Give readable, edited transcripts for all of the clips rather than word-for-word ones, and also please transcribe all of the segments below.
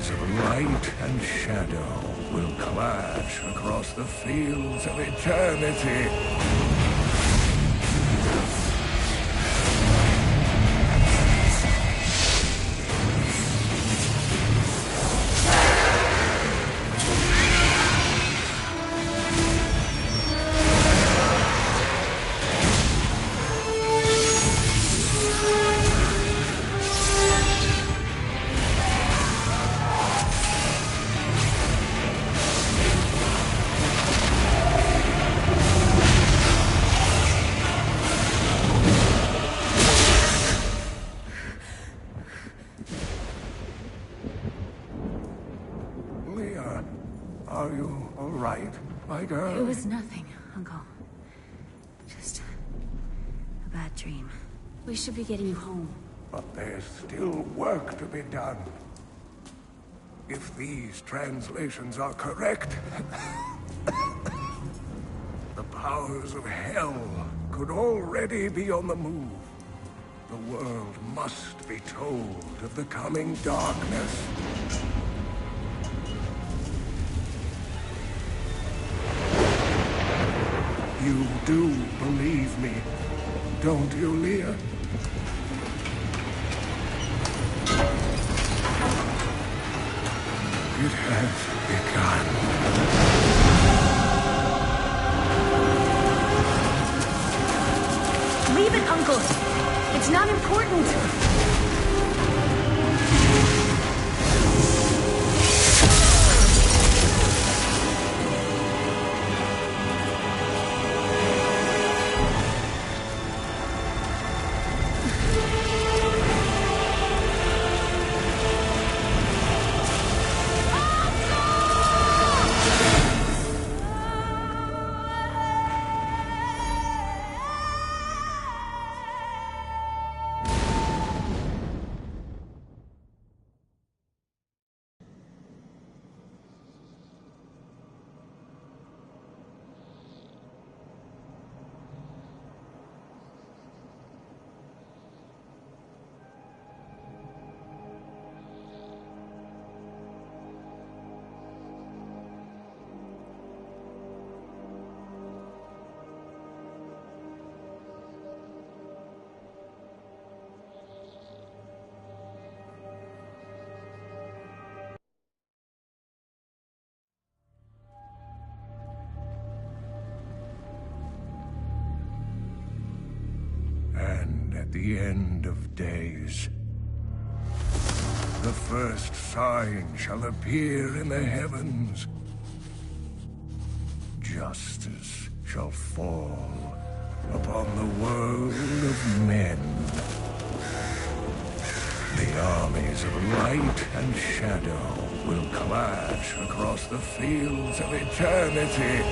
armies of light and shadow will clash across the fields of eternity. Are you all right, my girl? It was nothing, Uncle. Just a bad dream. We should be getting you home. But there's still work to be done. If these translations are correct, the powers of hell could already be on the move. The world must be told of the coming darkness. You do believe me, don't you, Leah? It has begun. Leave it, Uncle! It's not important! At the end of days, the first sign shall appear in the heavens. Justice shall fall upon the world of men. The armies of light and shadow will clash across the fields of eternity.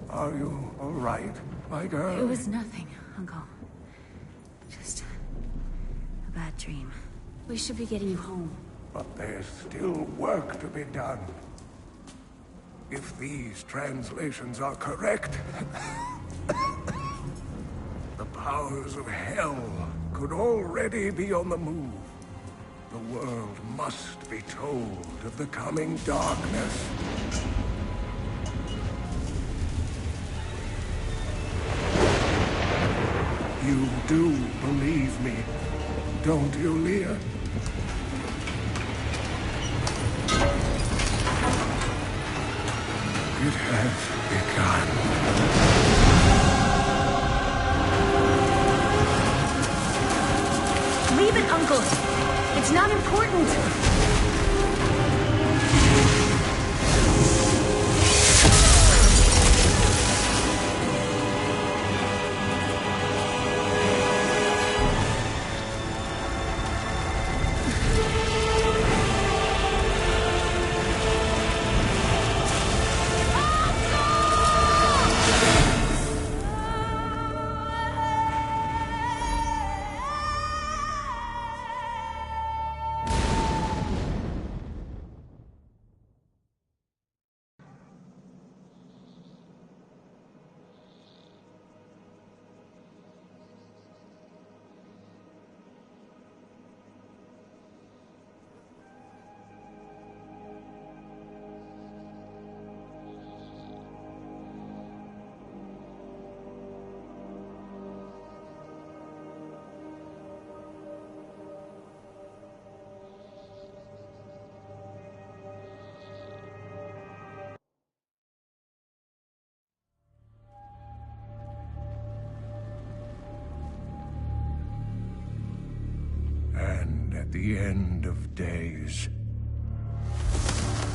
Are you all right, my girl? It was nothing, Uncle. Just a bad dream. We should be getting you home. But there's still work to be done. If these translations are correct, the powers of hell could already be on the move. The world must be told of the coming darkness. You do believe me, don't you, Leah? It has begun. Leave it, Uncle! It's not important! And at the end of days,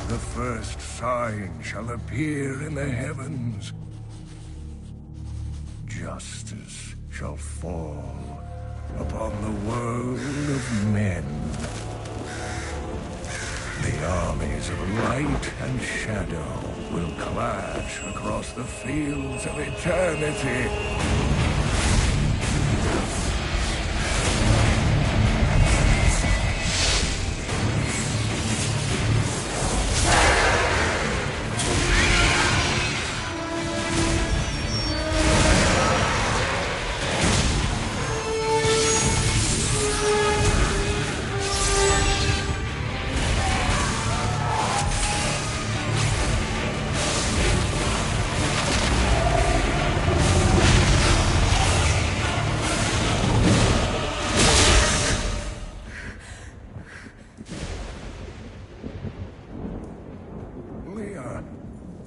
the first sign shall appear in the heavens. Justice shall fall upon the world of men. The armies of light and shadow will clash across the fields of eternity.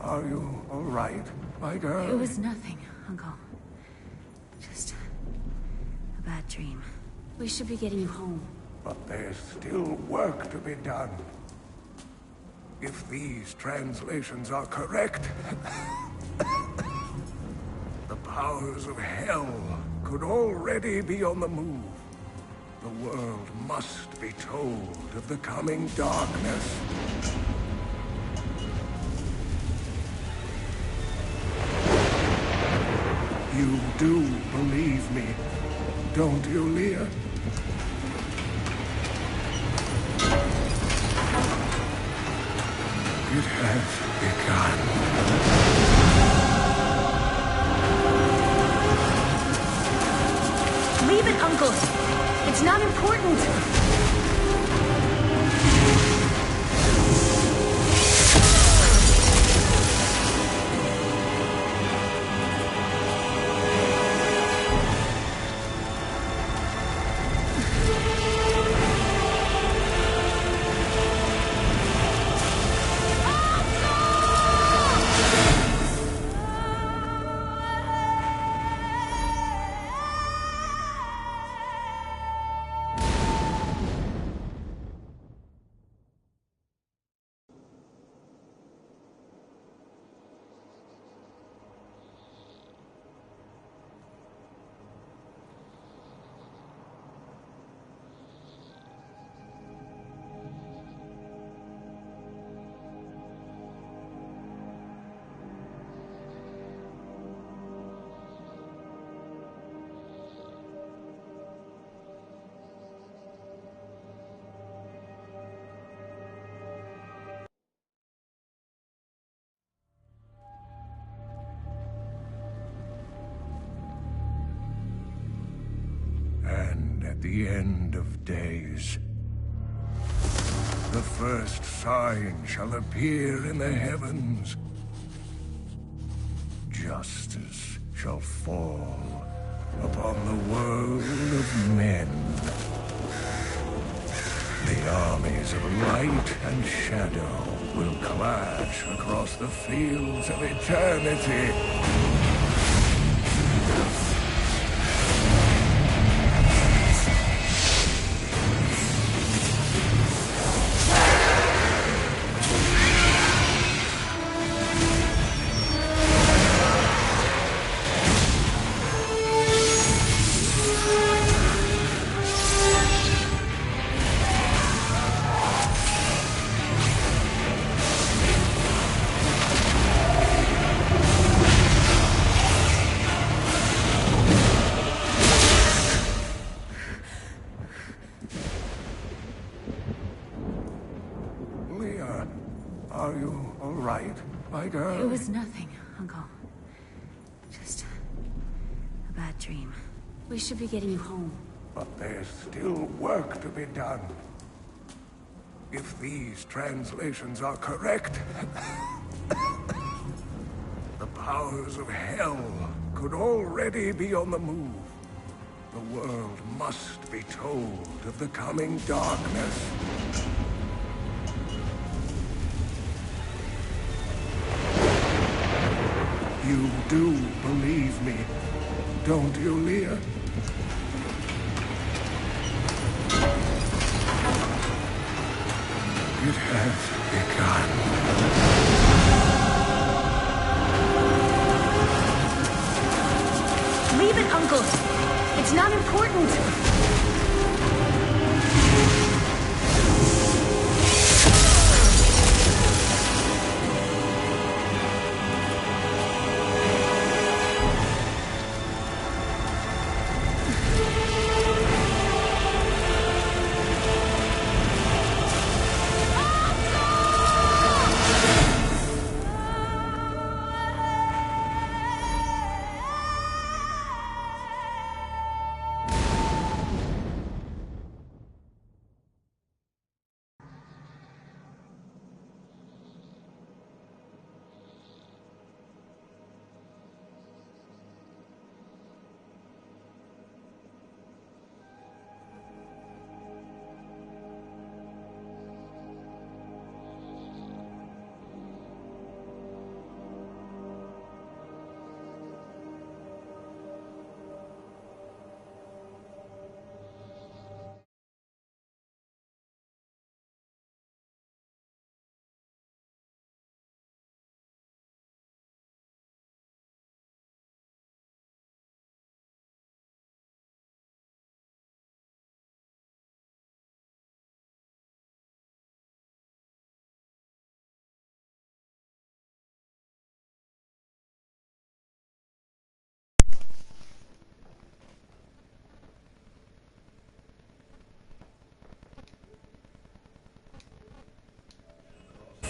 Are you all right, my girl? It was nothing, Uncle. Just a bad dream. We should be getting you home. But there's still work to be done. If these translations are correct, the powers of hell could already be on the move. The world must be told of the coming darkness. You do believe me, don't you, Leah? It has begun. Leave it, Uncle! It's not important! And at the end of days, the first sign shall appear in the heavens. Justice shall fall upon the world of men. The armies of light and shadow will clash across the fields of eternity. Are you all right, my girl? It was nothing, Uncle. Just a bad dream. We should be getting you home. But there's still work to be done. If these translations are correct, the powers of hell could already be on the move. The world must be told of the coming darkness. You do believe me, don't you, Leah? It has begun. Leave it, Uncle. It's not important.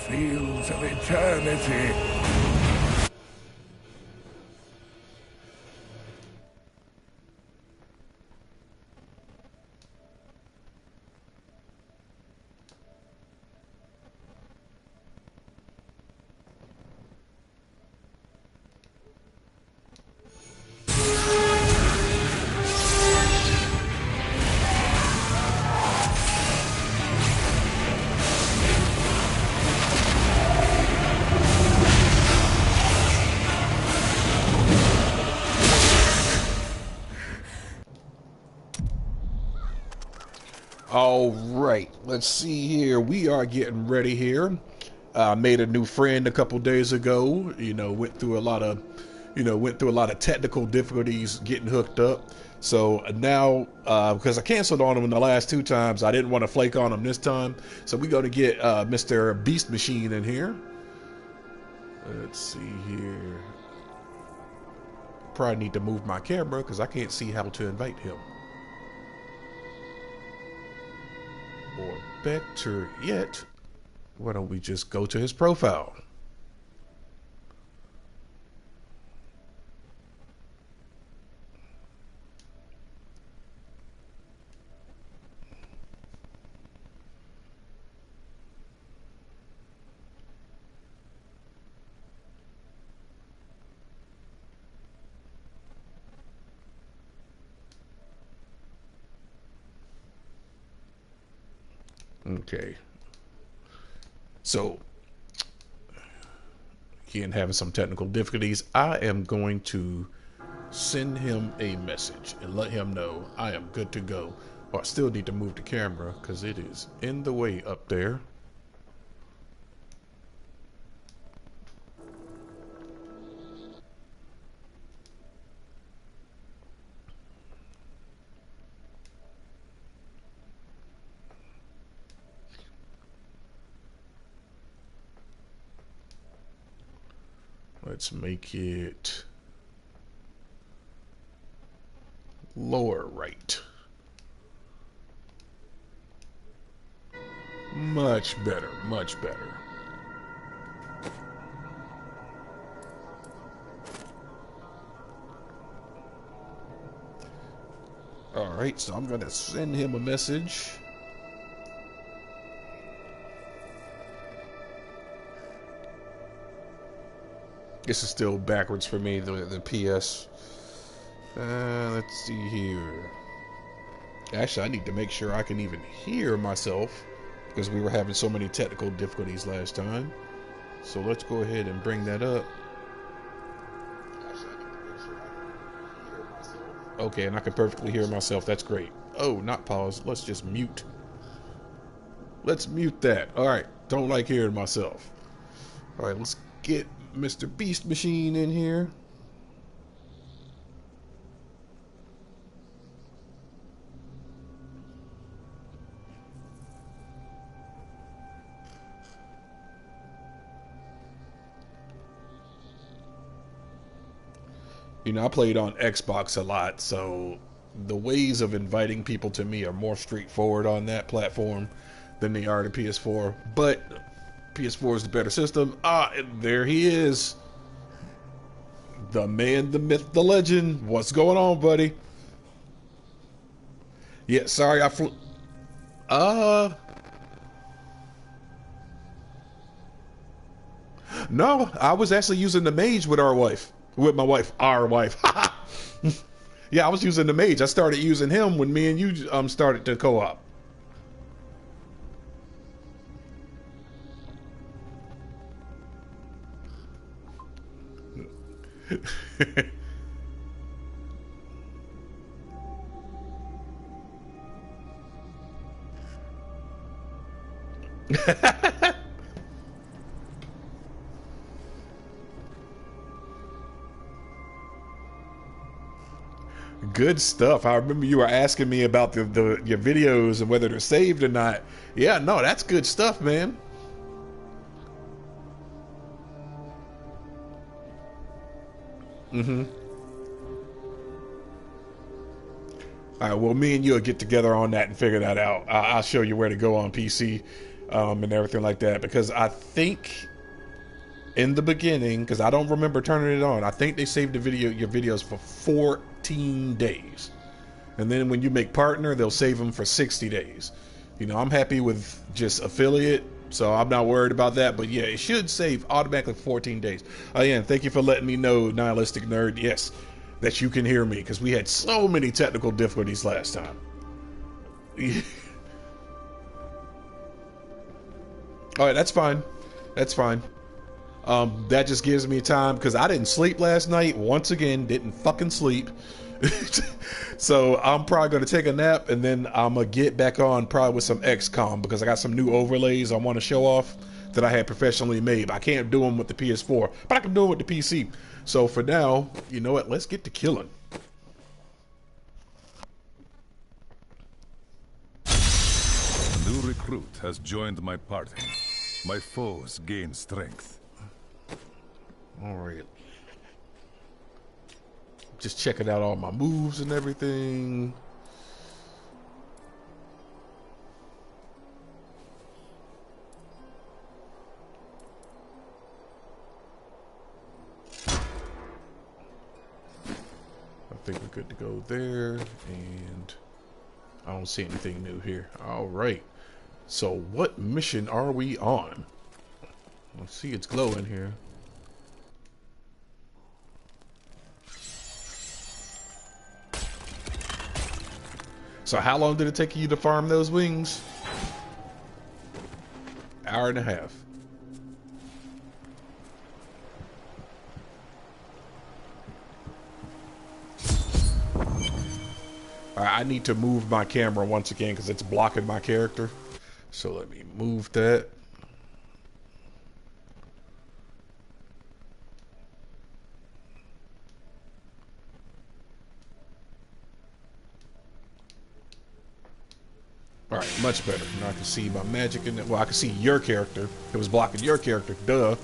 Fields of eternity. All right, let's see here. We are getting ready here. Made a new friend a couple days ago. Went through a lot of, technical difficulties getting hooked up. So now, because I canceled on him in the last 2 times, I didn't want to flake on him this time. So we're going to get Mr. Beast Machine in here. Let's see here. Probably need to move my camera because I can't see how to invite him. Or better yet, why don't we just go to his profile? Okay. So, again, having some technical difficulties. I am going to send him a message and let him know I am good to go. But I still need to move the camera because it is in the way up there. Let's make it lower right. Much better, much better. Alright, so I'm gonna send him a message. This is still backwards for me, the PS. Let's see here. Actually, I need to make sure I can even hear myself because we were having so many technical difficulties last time. So let's go ahead and bring that up. Okay, and I can perfectly hear myself. That's great. Oh, not pause. Let's just mute. Let's mute that. All right. Don't like hearing myself. All right, let's get Mr. Beast Machine in here. You know, I played on Xbox a lot, so the ways of inviting people to me are more straightforward on that platform than they are to PS4. But PS4 is the better system. And there he is. The man, the myth, the legend. What's going on, buddy? Yeah, sorry, I flew. No, I was actually using the mage with our wife. With my wife. Our wife. Yeah, I was using the mage. I started using him when me and you started to co-op. Good stuff. I remember you were asking me about your videos and whether they're saved or not. Yeah, no, that's good stuff, man. Mm-hmm. All right, well, me and you'll get together on that and figure that out. I'll show you where to go on PC and everything like that, because I think in the beginning, because I don't remember turning it on, I think they saved your videos for 14 days. And then when you make partner, they'll save them for 60 days. You know, I'm happy with just affiliate, so I'm not worried about that. But yeah, it should save automatically for 14 days. Oh yeah, and thank you for letting me know, Nihilistic Nerd, yes, that you can hear me, because we had so many technical difficulties last time. All right, that's fine. That's fine. That just gives me time, because I didn't sleep last night. Once again, didn't fucking sleep. So I'm probably going to take a nap, and then I'm going to get back on probably with some XCOM, because I got some new overlays I want to show off that I had professionally made. I can't do them with the PS4, but I can do them with the PC. So for now, you know what? Let's get to killing. A new recruit has joined my party. My foes gain strength. All right. Just checking out all my moves and everything. I think we're good to go there, and I don't see anything new here. All right. So what mission are we on? Let's see, it's glowing here. So how long did it take you to farm those wings? Hour and a half. Alright, I need to move my camera once again because it's blocking my character. So let me move that. Alright, much better. Now I can see my magic in it. Well, I can see your character. It was blocking your character. Duh.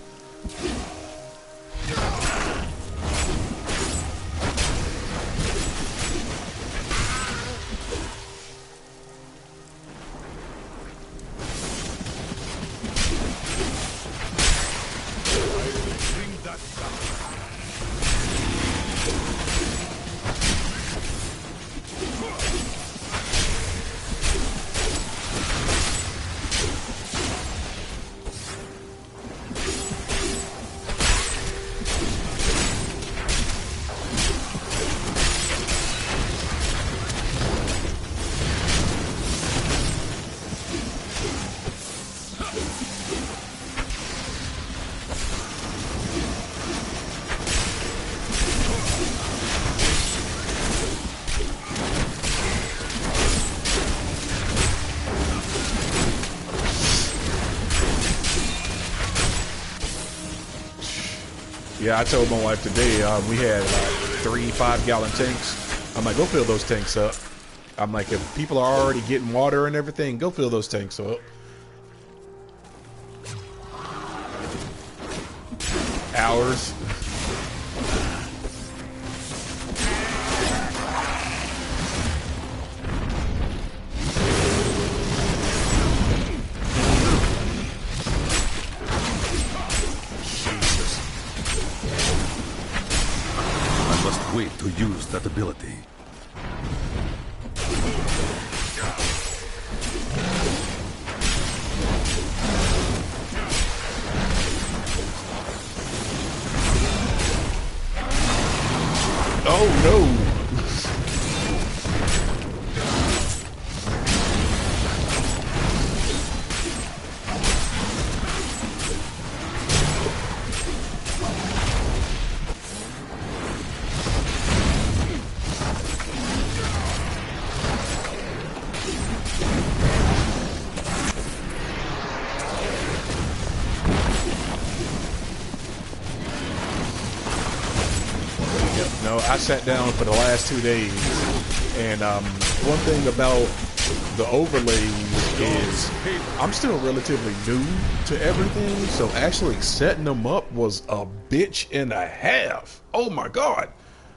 Yeah, I told my wife today we had like 3 5-gallon tanks. I'm like, go fill those tanks up. I'm like, if people are already getting water and everything, go fill those tanks up. Hours. I must wait to use that ability. Oh no! No, I sat down for the last 2 days, and one thing about the overlays is I'm still relatively new to everything, so actually setting them up was a bitch and a half. Oh my god.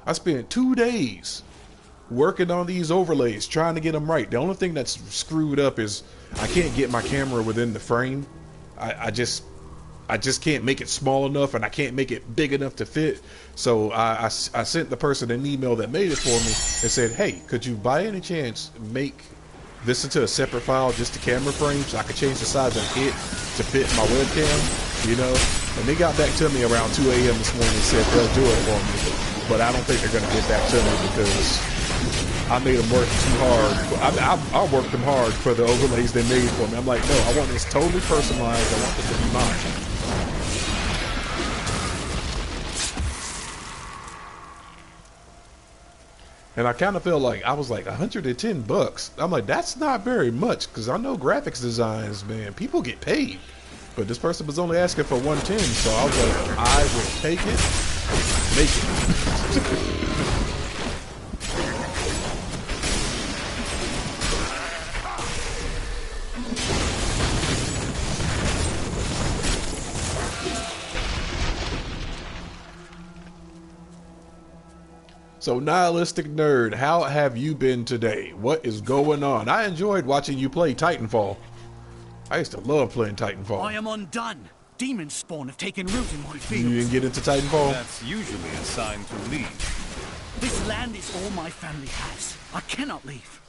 I spent 2 days working on these overlays, trying to get them right. The only thing that's screwed up is I can't get my camera within the frame. I just can't make it small enough, and I can't make it big enough to fit. So I sent the person an email that made it for me and said, hey, could you by any chance make this into a separate file, just the camera frame, so I could change the size of it to fit my webcam, you know? And they got back to me around 2 a.m. this morning and said they'll do it for me. But I don't think they're going to get back to me because I made them work too hard. I worked them hard for the overlays they made for me. I'm like, no, I want this totally personalized. I want this to be mine. And I kind of feel like I was like $110. I'm like, that's not very much, because I know graphics designs, man, people get paid. But this person was only asking for 110, so I was like, I will take it, make it. So, Nihilistic Nerd, how have you been today? What is going on? I enjoyed watching you play Titanfall. I used to love playing Titanfall. I am undone. Demon spawn have taken root in my fields. You didn't get into Titanfall? That's usually a sign to leave. This land is all my family has. I cannot leave.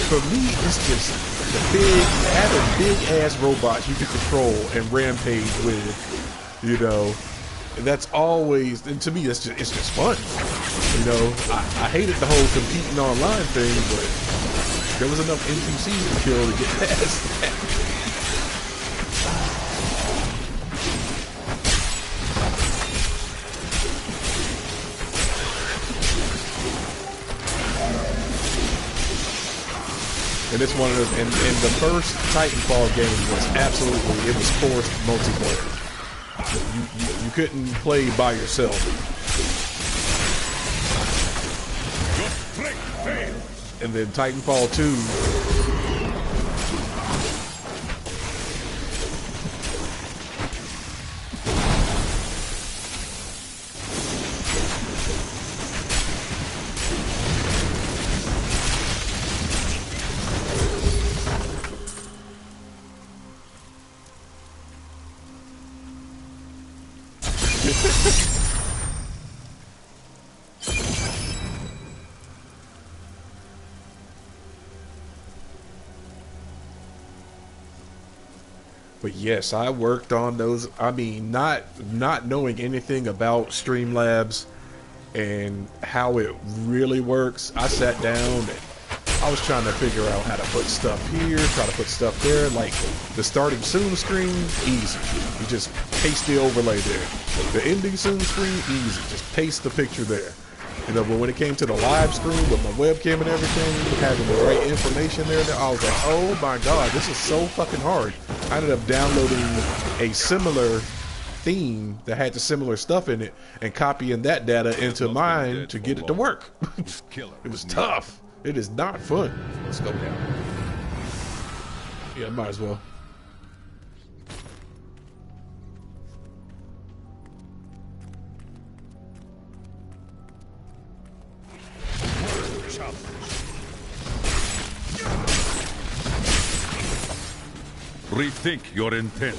For me, it's just having big ass robots you can control and rampage with, you know. And that's always, and to me, it's just fun. You know, I hated the whole competing online thing, but there was enough NPCs to kill to get past that. And it's one of those, and the first Titanfall game was absolutely, it was forced multiplayer. You couldn't play by yourself. And then Titanfall 2. But yes, I worked on those. I mean, not knowing anything about Streamlabs and how it really works, I sat down and I was trying to figure out how to put stuff here, try to put stuff there. Like the starting soon screen, easy. You just paste the overlay there. The ending soon screen, easy. Just paste the picture there. You know, but when it came to the live stream with my webcam and everything, having the right information there, I was like, oh my God, this is so fucking hard. I ended up downloading a similar theme that had the similar stuff in it and copying that data into mine to get it to work. It was tough. It is not fun. Let's go down. Yeah, might as well. Rethink your intent.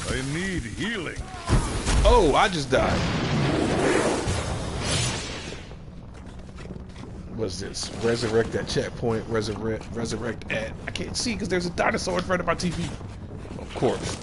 I need healing. Oh, I just died. What's this? Resurrect at checkpoint. Resurrect at... I can't see because there's a dinosaur in front of my TV. Of course.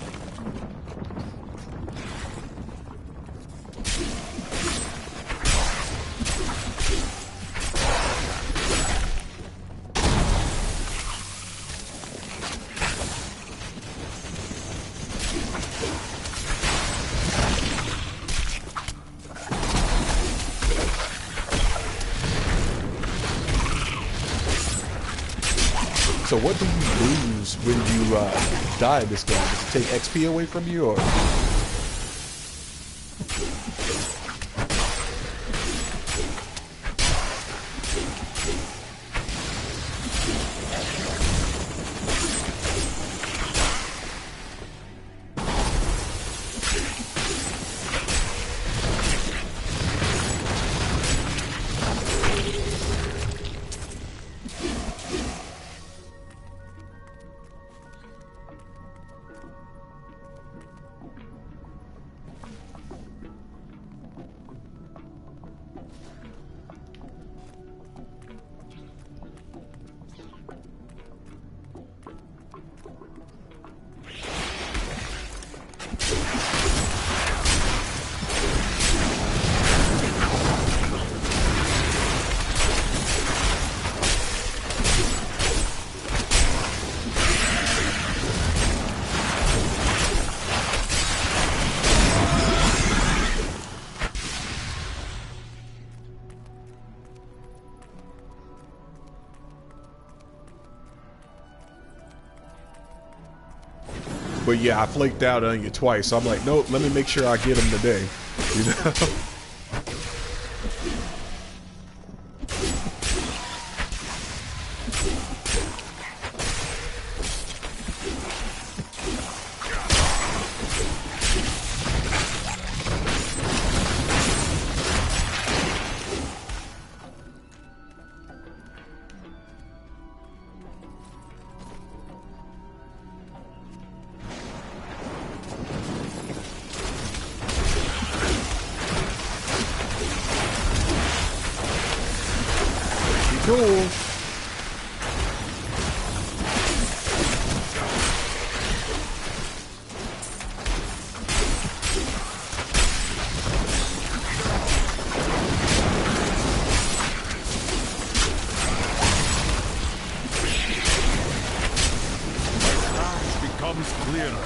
So what do you lose when you die this game? Does it take XP away from you, or? But yeah, I flaked out on you twice. So I'm like, nope, let me make sure I get him today. You know? Cool. Becomes clearer.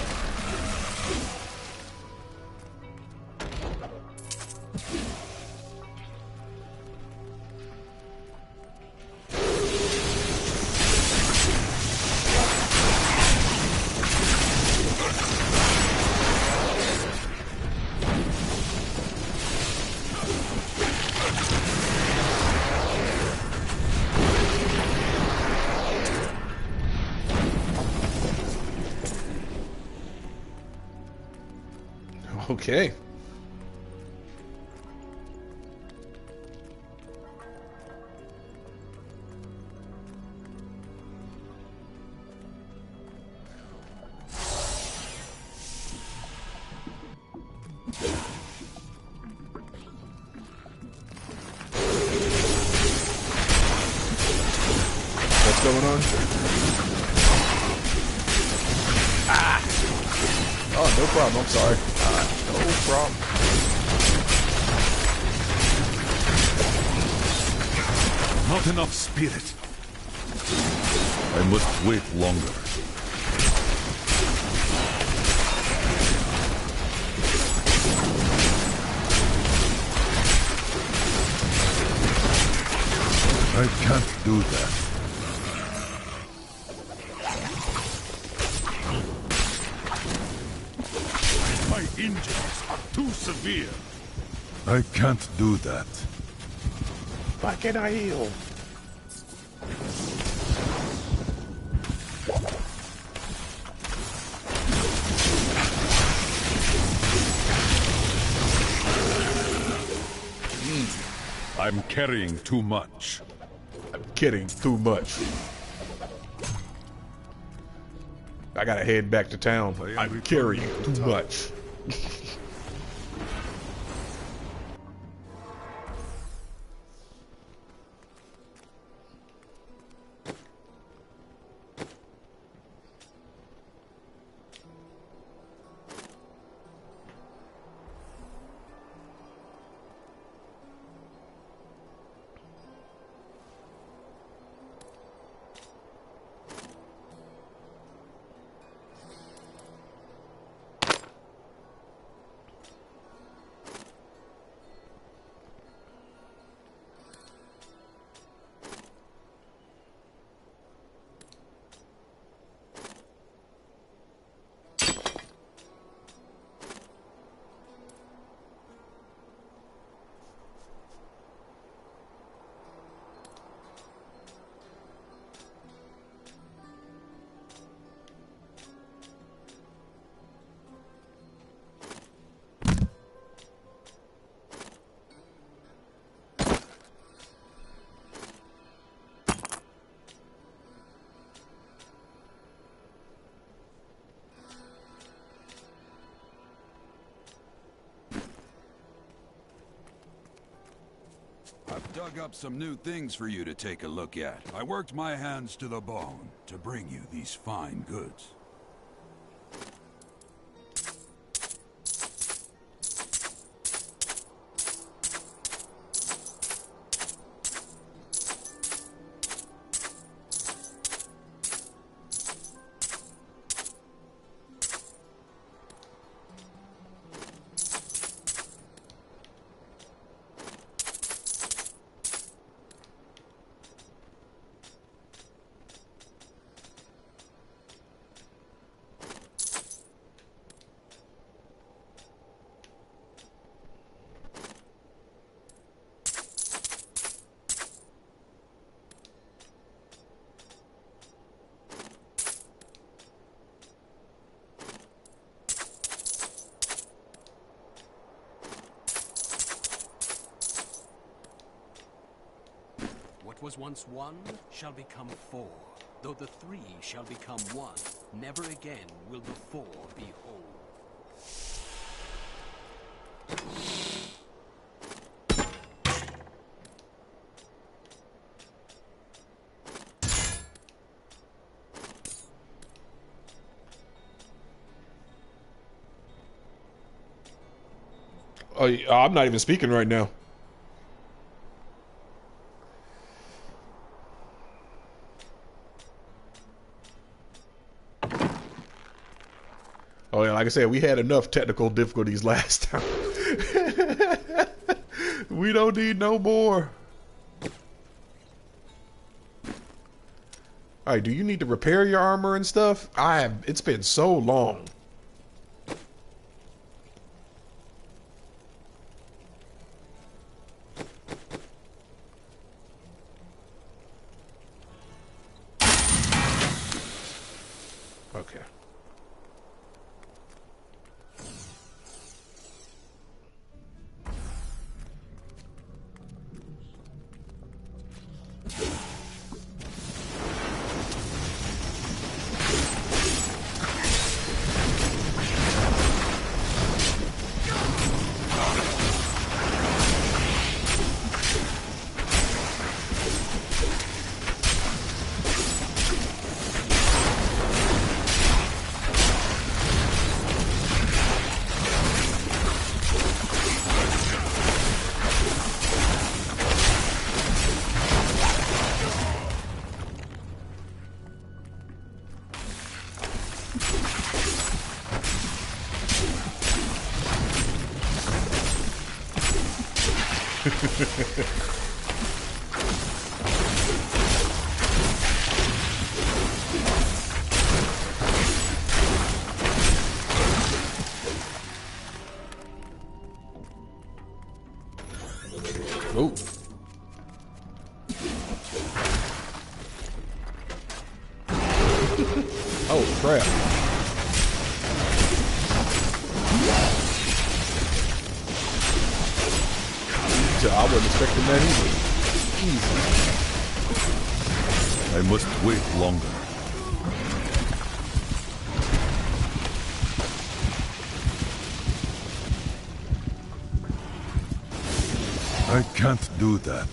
Okay. What's going on? Ah! Oh, no problem. I'm sorry. No problem. Not enough spirit. I must wait longer. I can't do that. My injuries are too severe. I can't do that. Why can't I heal? I'm carrying too much. I'm kidding, too much. I gotta head back to town. I'm carrying too much. I've dug up some new things for you to take a look at. I worked my hands to the bone to bring you these fine goods. What was once one shall become four, though the three shall become one. Never again will the four be whole. Oh, I'm not even speaking right now. Oh yeah, like I said, we had enough technical difficulties last time. We don't need no more. Alright, do you need to repair your armor and stuff? It's been so long. Okay. Oh, crap. I wasn't expecting that either. Easy. I must wait longer. I can't do that.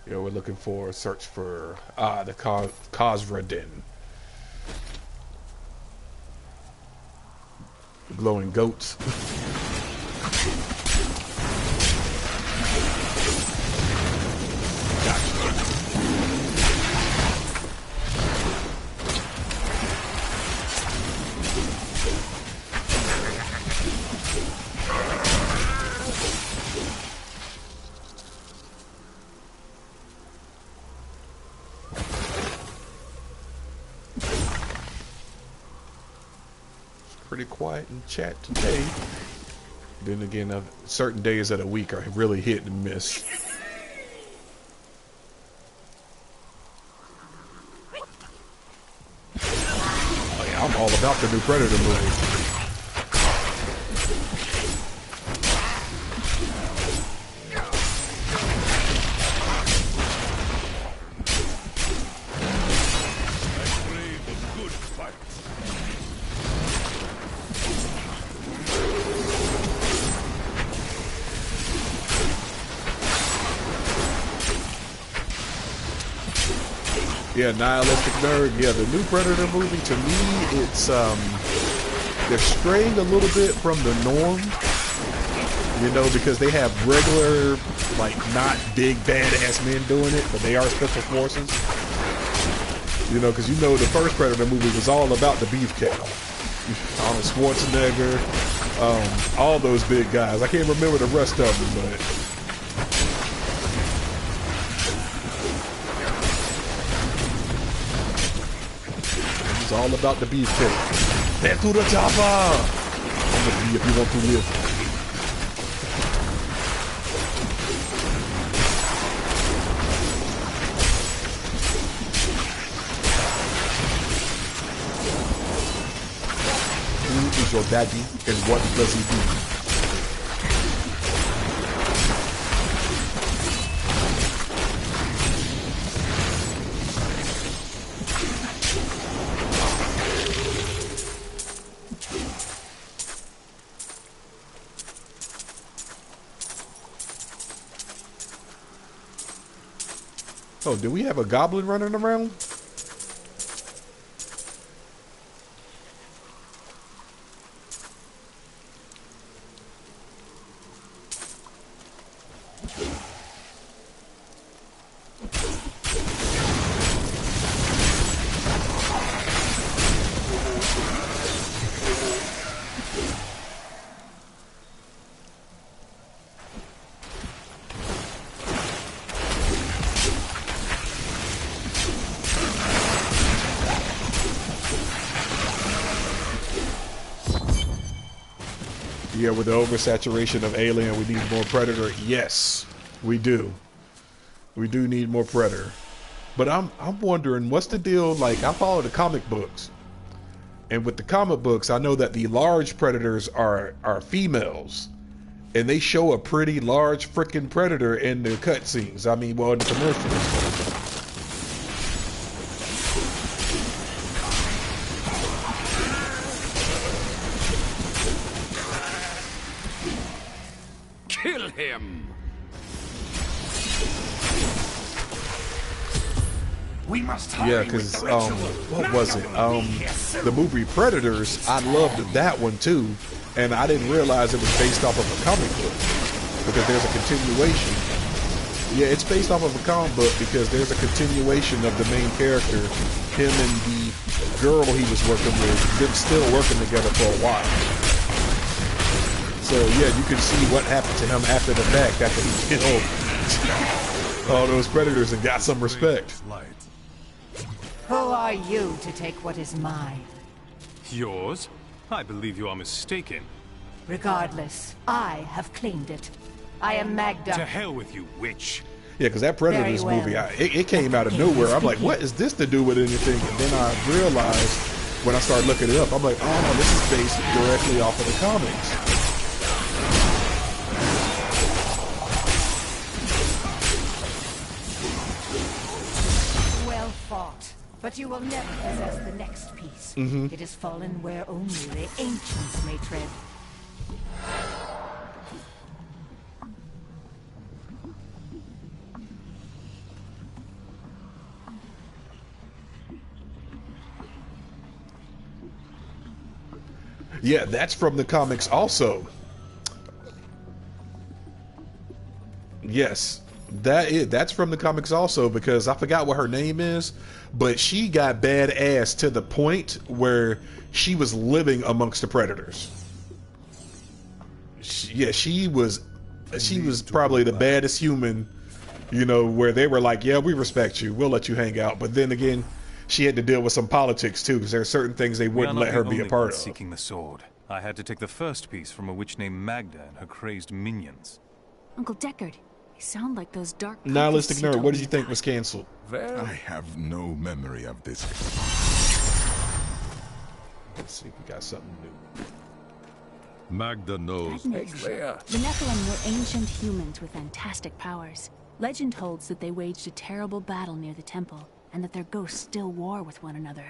Yeah, we're looking for a search for the Khazra Den. Glowing goats. Pretty quiet in chat today. Then again, certain days of the week are really hit and miss. Oh yeah, I'm all about the new Predator movie. Yeah, nihilistic nerd. Yeah, the new Predator movie, to me, it's they're straying a little bit from the norm, you know, because they have regular, like, not big badass men doing it, but they are special forces. You know, because you know the first Predator movie was all about the beef cow. Arnold Schwarzenegger, all those big guys. I can't remember the rest of them, but it's all about the beefcake. Head to the chopper! I'm gonna be if you want to live. Who is your daddy and what does he do? Oh, do we have a goblin running around? Yeah, with the oversaturation of Alien, we need more Predator. Yes, we do. We do need more Predator. But I'm wondering, what's the deal? Like, I follow the comic books, and with the comic books, I know that the large Predators are females, and they show a pretty large freaking Predator in the cutscenes. I mean, well, in the commercials. him. We must hurry. Yeah, because what was it? The movie Predators. I loved that one too, and I didn't realize it was based off of a comic book because there's a continuation. Yeah, it's based off of a comic book because there's a continuation of the main character, him and the girl he was working with, them still working together for a while. So yeah, you can see what happened to him after the fact, after he killed all those predators and got some respect. Who are you to take what is mine? Yours? I believe you are mistaken. Regardless, I have claimed it. I am Magda. To hell with you, witch. Yeah, because that Predators movie, it came out of nowhere. I'm like, what is this to do with anything? And then I realized when I started looking it up, I'm like, oh, this is based directly off of the comics. Well fought. But you will never possess the next piece. It has fallen where only the ancients may tread. Yeah, that's from the comics also. Yes, that's from the comics also, because I forgot what her name is, but she got badass to the point where she was living amongst the predators. She was probably the baddest human, you know, where they were like, yeah, we respect you, we'll let you hang out. But then again, she had to deal with some politics too, because there are certain things they wouldn't let her be a part of. Seeking the sword. I had to take the first piece from a witch named Magda and her crazed minions. Uncle Deckard, you sound like those dark... Nihilistic Nerd, what did you think was canceled? I have no memory of this. Let's see if we got something new. Magda knows. The Nephilim were ancient humans with fantastic powers. Legend holds that they waged a terrible battle near the temple, and that their ghosts still war with one another.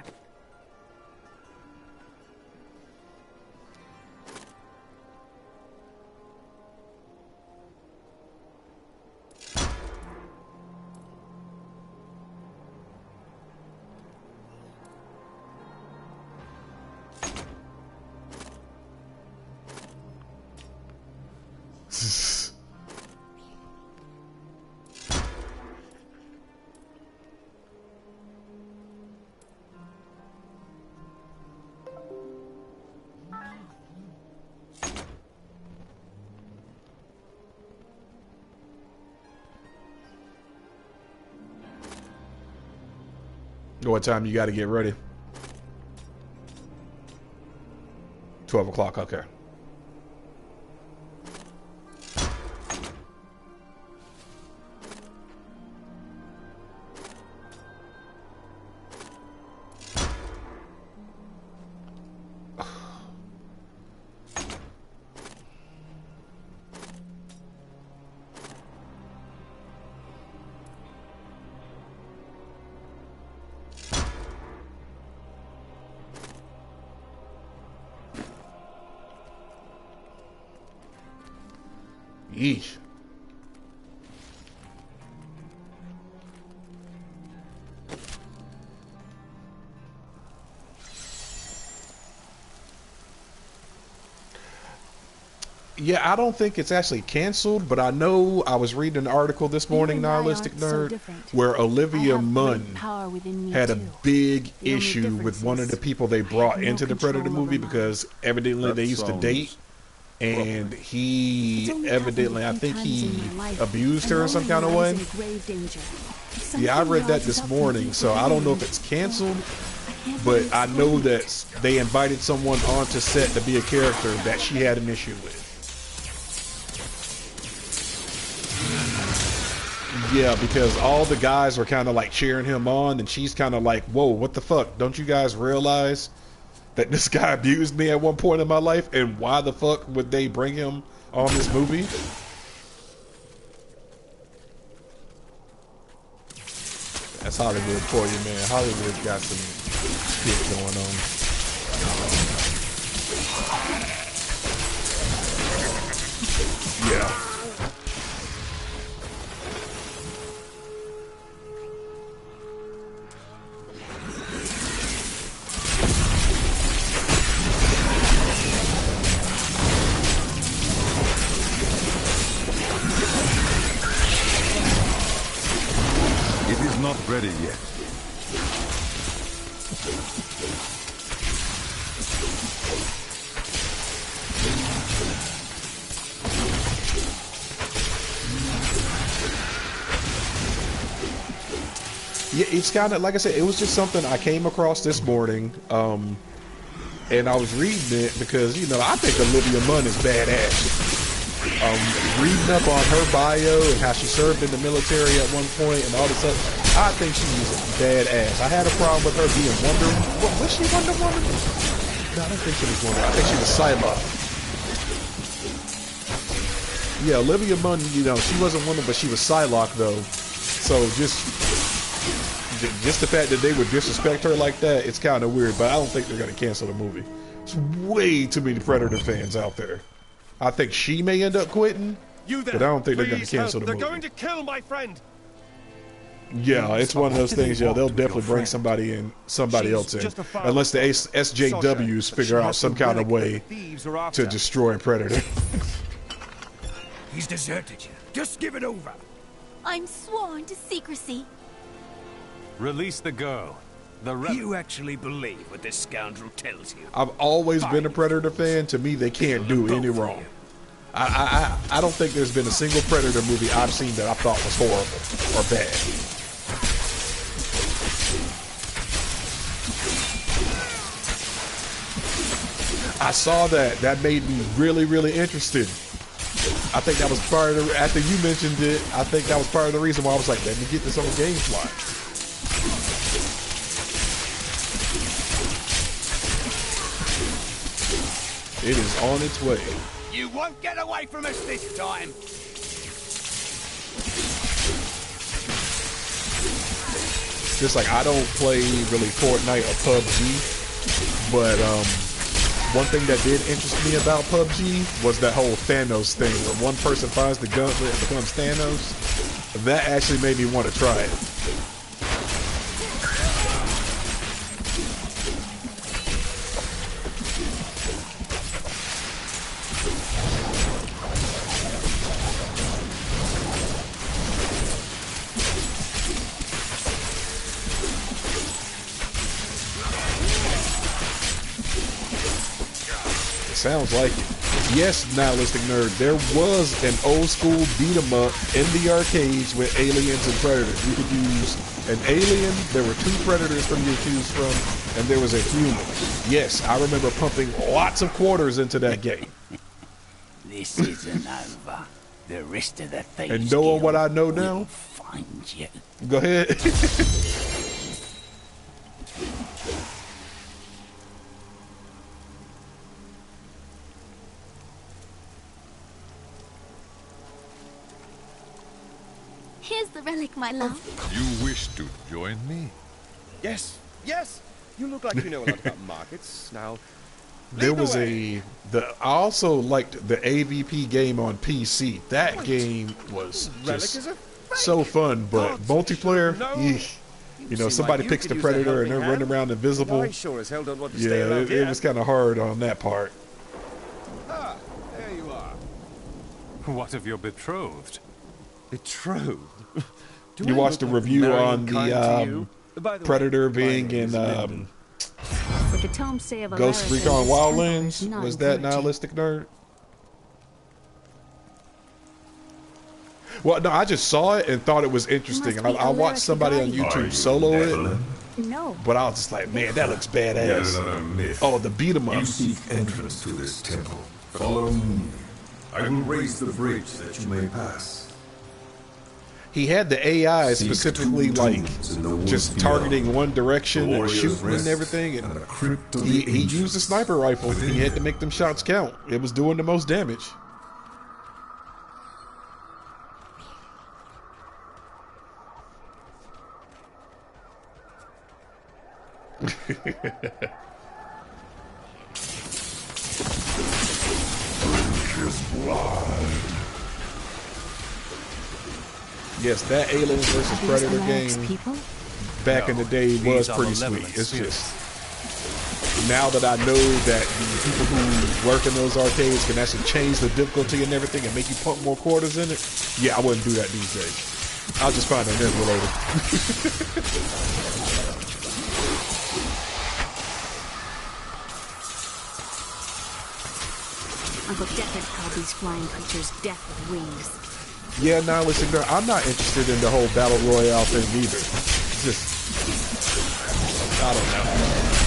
What time you got to get ready? 12 o'clock, okay. Yeesh. Yeah, I don't think it's actually canceled, but I know I was reading an article this morning, Nihilistic Nerd, where Olivia Munn had a big issue with one of the people they brought into the Predator movie because evidently they used to date. And he evidently, I think he abused her in some kind of way. Yeah, I read that this morning, so I don't know if it's canceled, but I know that they invited someone onto set to be a character that she had an issue with. Yeah, because all the guys were kind of like cheering him on, and she's kind of like, whoa, what the fuck? Don't you guys realize that this guy abused me at one point in my life, and why the fuck would they bring him on this movie? That's Hollywood for you, man. Hollywood got some shit going on. Yeah. Yeah, it's kind of like I said. It was just something I came across this morning, and I was reading it because I think Olivia Munn is badass. Reading up on her bio and how she served in the military at one point and all this stuff, I think she's badass. I had a problem with her being Wonder. What was she, Wonder Woman? No, I don't think she was Wonder. I think she was Psylocke. Yeah, Olivia Munn. She wasn't Wonder, but she was Psylocke though. So just the fact that they would disrespect her like that, it's kind of weird. But I don't think they're gonna cancel the movie. There's way too many Predator fans out there. I think she may end up quitting, but I don't think they're going to cancel the movie. They're going to kill my friend. Yeah, it's one of those things. Yeah, they'll definitely bring somebody else in, unless the SJWs figure out some kind of way to destroy Predator. He's deserted you. Just give it over. I'm sworn to secrecy. Release the girl. You actually believe what this scoundrel tells you? I've always been a Predator fan. To me, they can't do any wrong. I don't think there's been a single Predator movie I've seen that I thought was horrible or bad. I saw that. That made me really, really interested. I think that was part of the, after you mentioned it, I think that was part of the reason why I was like, let me get this on GameFly. It is on its way. You won't get away from us this time. Just like I don't play really Fortnite or PUBG, but one thing that did interest me about PUBG was that whole Thanos thing. When one person finds the gauntlet and becomes Thanos, that actually made me want to try it. Sounds like it. Yes, Nihilistic Nerd, there was an old school beat 'em up in the arcades with aliens and predators. You could use an alien, there were 2 predators from you to choose from, and there was a human. Yes, I remember pumping lots of quarters into that game. This isn't over. The rest of the things. And knowing what I know now, find you. Go ahead. Here's the relic, my love. You wish to join me? Yes, yes. You look like you know a lot about markets. Now, there was I also liked the AVP game on PC. That game was just so fun, but multiplayer, somebody picks the Predator and they're running around invisible. Yeah, it was kind of hard on that part. Ah, there you are. What of your betrothed? Betrothed? You watched the review on the Predator being in Ghost Recon Wildlands? Was that Nihilistic Nerd? Well, no, I just saw it and thought it was interesting. I watched somebody on YouTube solo it. No. But I was just like, man, that looks badass. Oh, the beat 'em up. You seek entrance to this temple. Follow me. I will raise the bridge that you may pass. He had the AI specifically like just targeting one direction and shooting and everything. And he used a sniper rifle. He had to make them shots count. It was doing the most damage. Yes, that Alien vs. Predator game back in the day was pretty sweet. It's just, now that I know that the people who work in those arcades can actually change the difficulty and everything and make you pump more quarters in it, yeah, I wouldn't do that these days. I'll just find a nerd later. Uncle Deckard called these flying creatures death with wings. Yeah, now listen, I'm not interested in the whole battle royale thing either. It's just I don't know.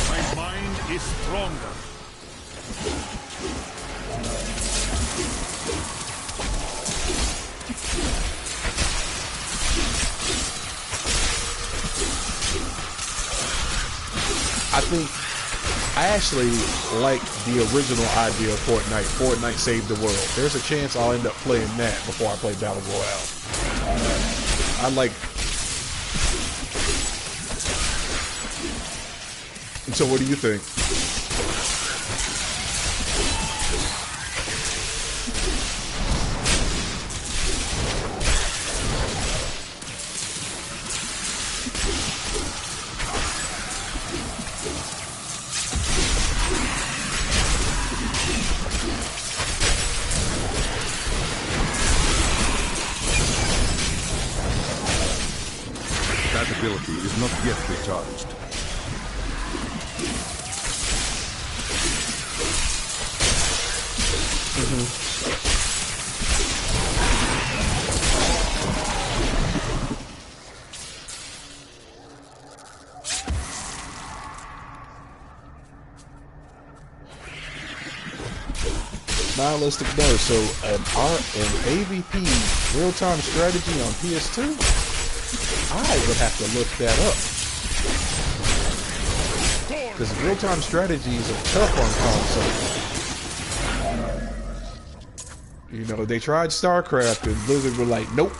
My mind is stronger. I think I actually like the original idea of Fortnite. Fortnite saved the world. There's a chance I'll end up playing that before I play Battle Royale. I like. So what do you think? That ability is not yet recharged. Nihilistic Nurse. So an AVP real-time strategy on PS2? I would have to look that up. Because real-time strategies are tough on console. You know, they tried StarCraft and Blizzard were like, nope,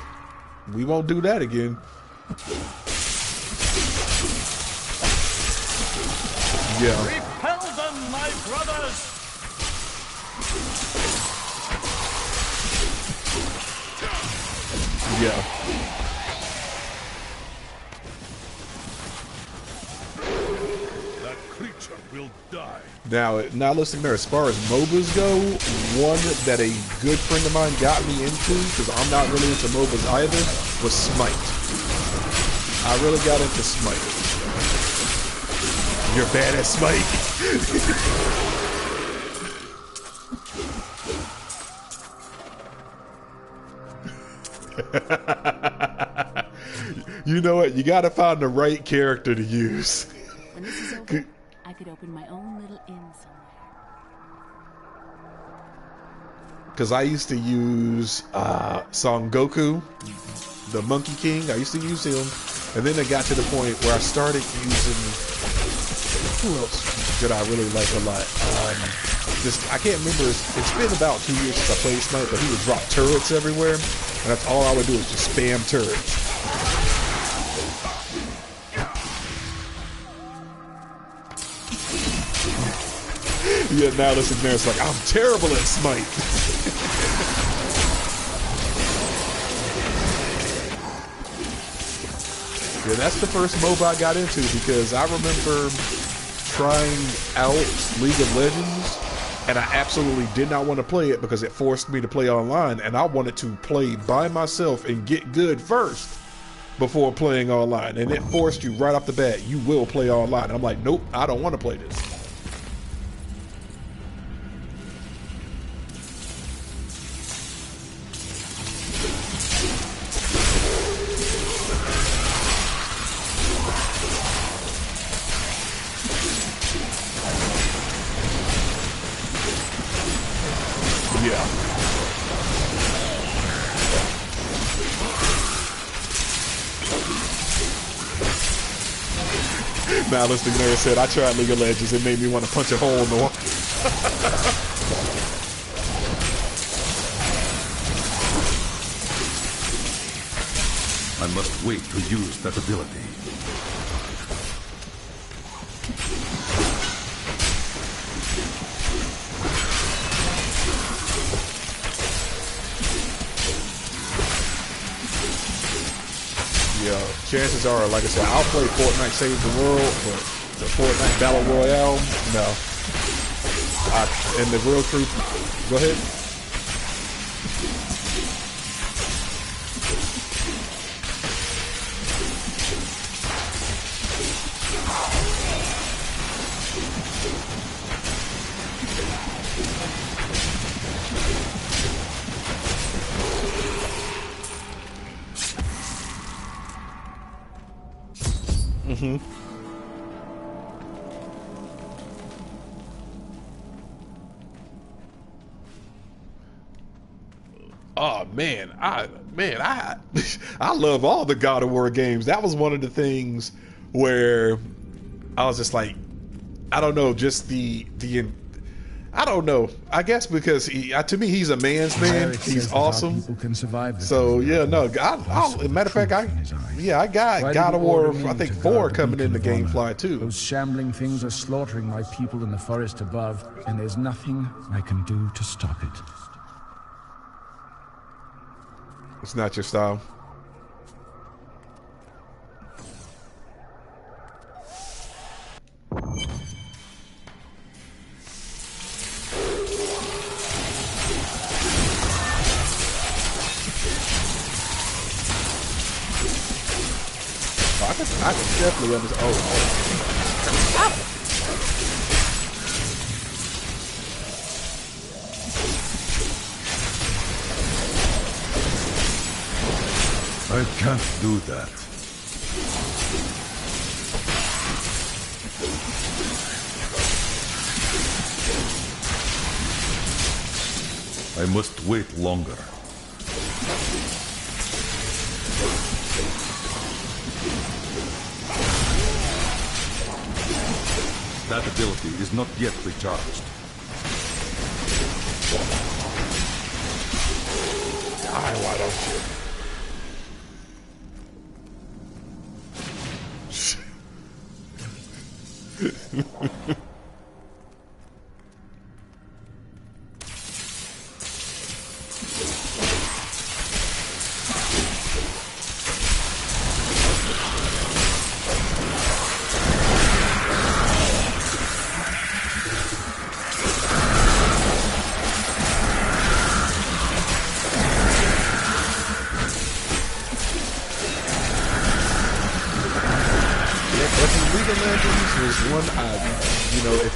we won't do that again. Yeah. Repel them, my brothers! Yeah. That creature will die. Now listen there, as far as MOBAs go, one that a good friend of mine got me into, because I'm not really into MOBAs either, was Smite. I really got into Smite. You're bad at Smite. You know what? You gotta find the right character to use. When this is over, I could open my own little inn somewhere. Because I used to use Son Goku, the Monkey King. I used to use him. And then it got to the point where I started using... Who else did I really like a lot? I can't remember. It's been about 2 years since I played Smite, but he would drop turrets everywhere. And that's all I would do is just spam turrets. Yeah, now listen there, it's like, I'm terrible at Smite. Yeah, that's the first MOBA I got into because I remember trying out League of Legends and I absolutely did not want to play it because it forced me to play online and I wanted to play by myself and get good first before playing online. And it forced you right off the bat, you will play online. And I'm like, nope, I don't want to play this. Now, listening there said, I tried League of Legends. It made me want to punch a hole in the wall. I must wait to use that ability. Yeah, chances are, like I said, I'll play Fortnite Save the World, but the Fortnite Battle Royale, no. And the real truth, go ahead. Mm-hmm. Oh man, I I love all the God of War games. That was one of the things where I was just like, I don't know, just the I don't know. I guess because to me he's a man's man. He's awesome. Can survive so yeah, no. Matter of fact, I got God of War. I think 4 coming into GameFly too. Those shambling things are slaughtering my people in the forest above, and there's nothing I can do to stop it. It's not your style. I can definitely understand. I can't do that. I must wait longer. That ability is not yet recharged. Die, why don't you?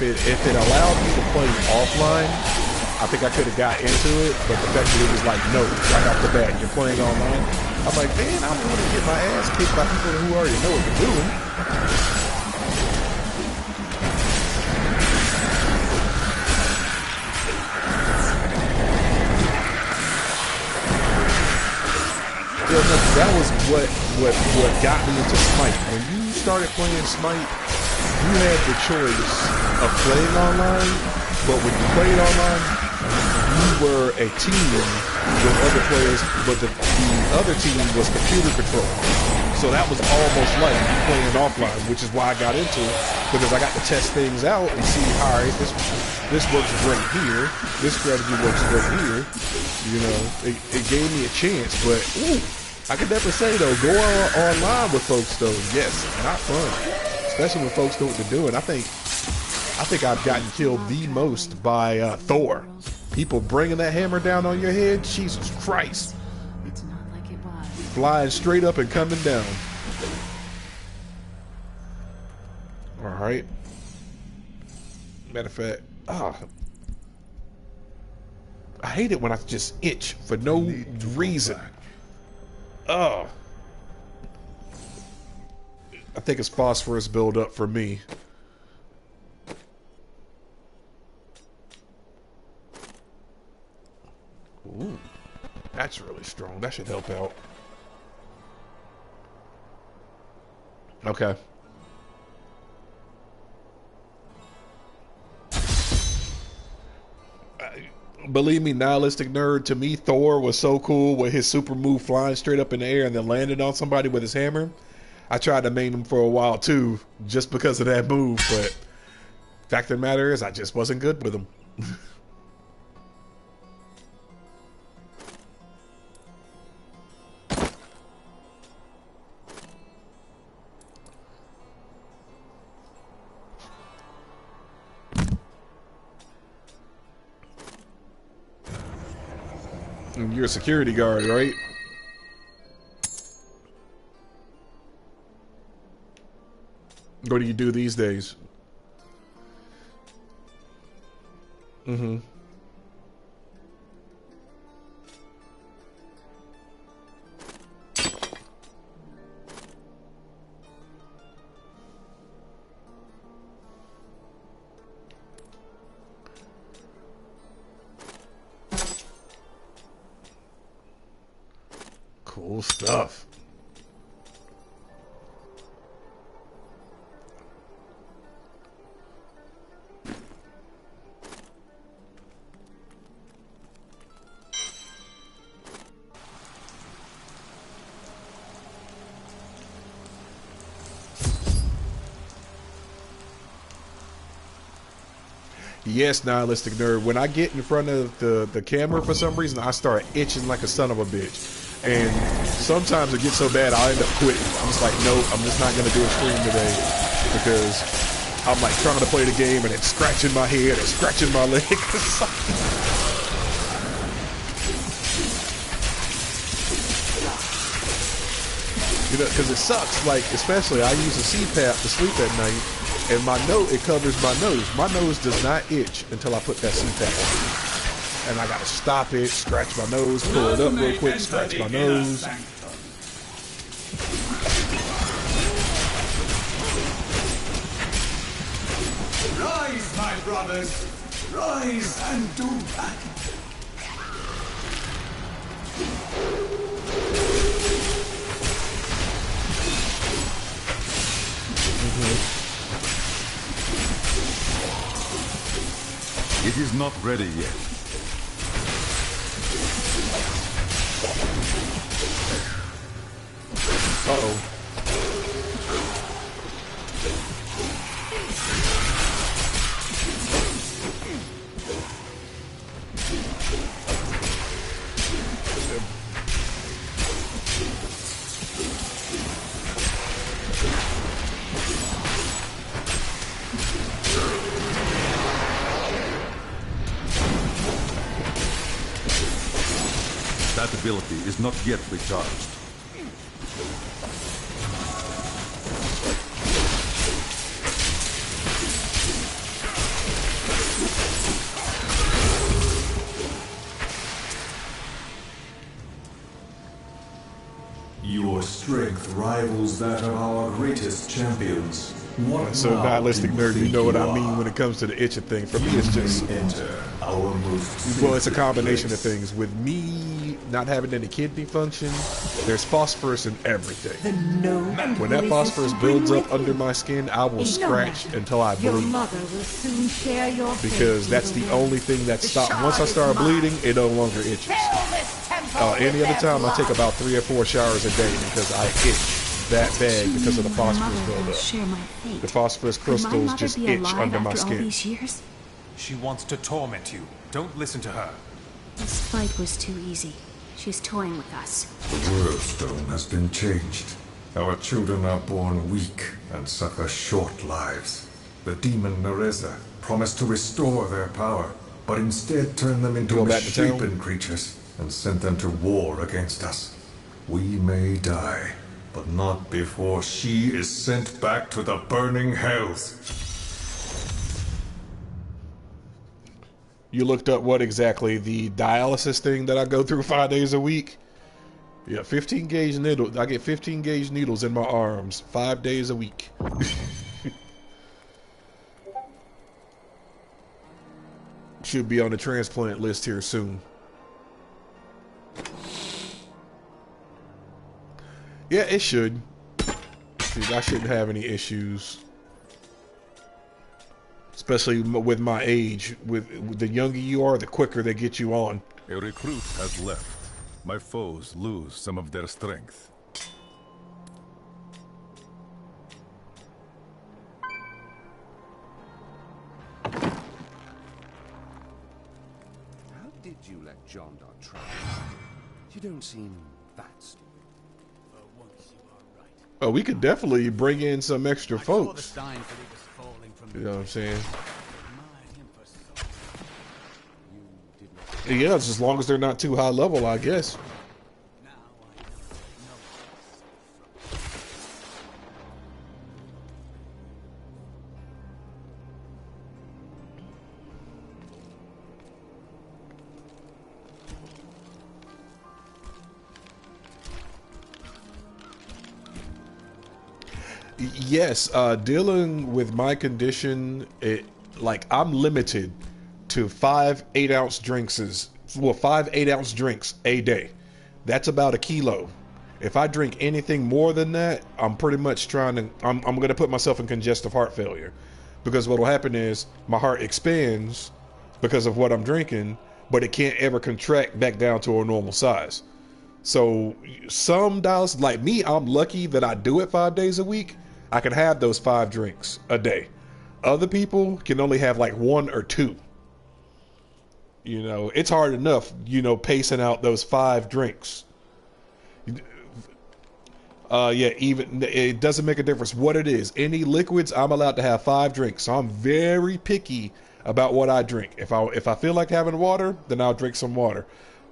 If it allowed me to play offline, I think I could have got into it, but the fact that it was like, no, right off the bat, you're playing online, I'm like, man, I'm going to get my ass kicked by people who already know what they're doing. Yeah, no, that was what got me into Smite. When you started playing Smite, you had the choice of playing online, but when you played online, you were a team with other players, but the other team was computer controlled. So that was almost like playing offline, which is why I got into it, because I got to test things out and see, all right, this works great here, this strategy works great here. You know, it gave me a chance, but I could never say though, go online with folks though, yes, not fun. Especially when folks know what they're doing. I think I've gotten killed the most by Thor. People bringing that hammer down on your head. Jesus Christ. It's not like it was. Flying straight up and coming down. All right. Matter of fact, I hate it when I just itch for no reason. I think it's phosphorus buildup for me. Ooh, that's really strong. That should help out. Okay. Believe me, nihilistic nerd, to me, Thor was so cool with his super move flying straight up in the air and then landing on somebody with his hammer. I tried to main him for a while too, just because of that move, but fact of the matter is I just wasn't good with him. And you're a security guard, right? What do you do these days? Mm-hmm. Cool stuff. Yes, nihilistic nerd. When I get in front of the camera for some reason, I start itching like a son of a bitch. And sometimes it gets so bad, I end up quitting. I'm just like, nope, I'm just not going to do a stream today. Because I'm like trying to play the game and it's scratching my head and scratching my leg. You know, because it sucks. Like, especially I use a CPAP to sleep at night. And my nose, it covers my nose. My nose does not itch until I put that CPAP on. And I gotta stop it, scratch my nose, pull it up real quick, scratch my nose. Rise, my brothers! Rise and do battle! It is not ready yet. Uh-oh. That ability is not yet recharged. Your strength rivals that of our greatest champions. What So nihilistic nerd, you know what I mean when it comes to the itching thing. For me, it's just our most well, it's a combination of things. With me not having any kidney function, there's phosphorus in everything. When that phosphorus builds up under my skin, I will scratch until I bleed. Because that's the only thing that stops. Once I start bleeding, it no longer itches. Any other time, I take about 3 or 4 showers a day because I itch that bad because of the phosphorus buildup. The phosphorus crystals just itch under my skin. She wants to torment you. Don't listen to her. This fight was too easy. She's toying with us. The world stone has been changed. Our children are born weak and suffer short lives. The demon Nereza promised to restore their power, but instead turned them into misshapen creatures and sent them to war against us. We may die, but not before she is sent back to the burning hells. You looked up what exactly? The dialysis thing that I go through 5 days a week? Yeah, 15 gauge needles. I get 15 gauge needles in my arms 5 days a week. Should be on the transplant list here soon. Yeah, it should. I shouldn't have any issues. Especially with my age. With the younger you are, the quicker they get you on. A recruit has left. My foes lose some of their strength. How did you let John Dodd try? You don't seem that stupid. Oh, we could definitely bring in some extra folks. You know what I'm saying? Yeah, it's as long as they're not too high level, I guess. Yes, dealing with my condition, like I'm limited to 5 8-ounce drinks. Well, 5 8-ounce drinks a day. That's about a kilo. If I drink anything more than that, I'm pretty much trying to, I'm going to put myself in congestive heart failure. Because what will happen is my heart expands because of what I'm drinking, but it can't ever contract back down to a normal size. So some dials, like me, I'm lucky that I do it 5 days a week. I can have those 5 drinks a day. Other people can only have like 1 or 2. You know, it's hard enough, you know, pacing out those 5 drinks. Yeah, even it doesn't make a difference what it is. Any liquids, I'm allowed to have 5 drinks. So I'm very picky about what I drink. If I feel like having water, then I'll drink some water.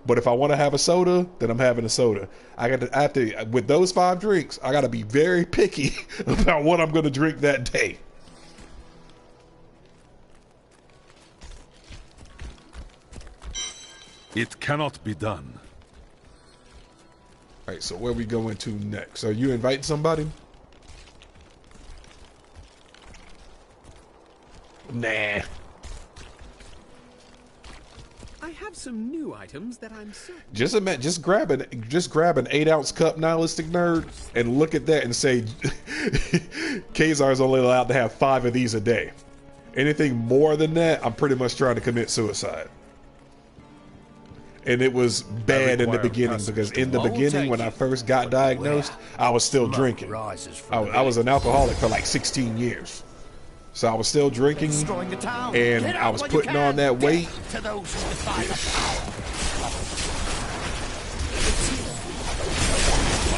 But if I want to have a soda, then I'm having a soda. I have to with those 5 drinks, I got to be very picky about what I'm going to drink that day. It cannot be done. All right, so where we going to next? Are you inviting somebody? Nah. I have some new items that I'm certain. Just grab an 8-ounce cup, nihilistic nerd, and look at that and say, Kazar is only allowed to have 5 of these a day. Anything more than that, I'm pretty much trying to commit suicide. And it was bad in the beginning because in the beginning when I first got diagnosed, I was still drinking. I was an alcoholic for like 16 years. So I was still drinking and I was putting on that weight. My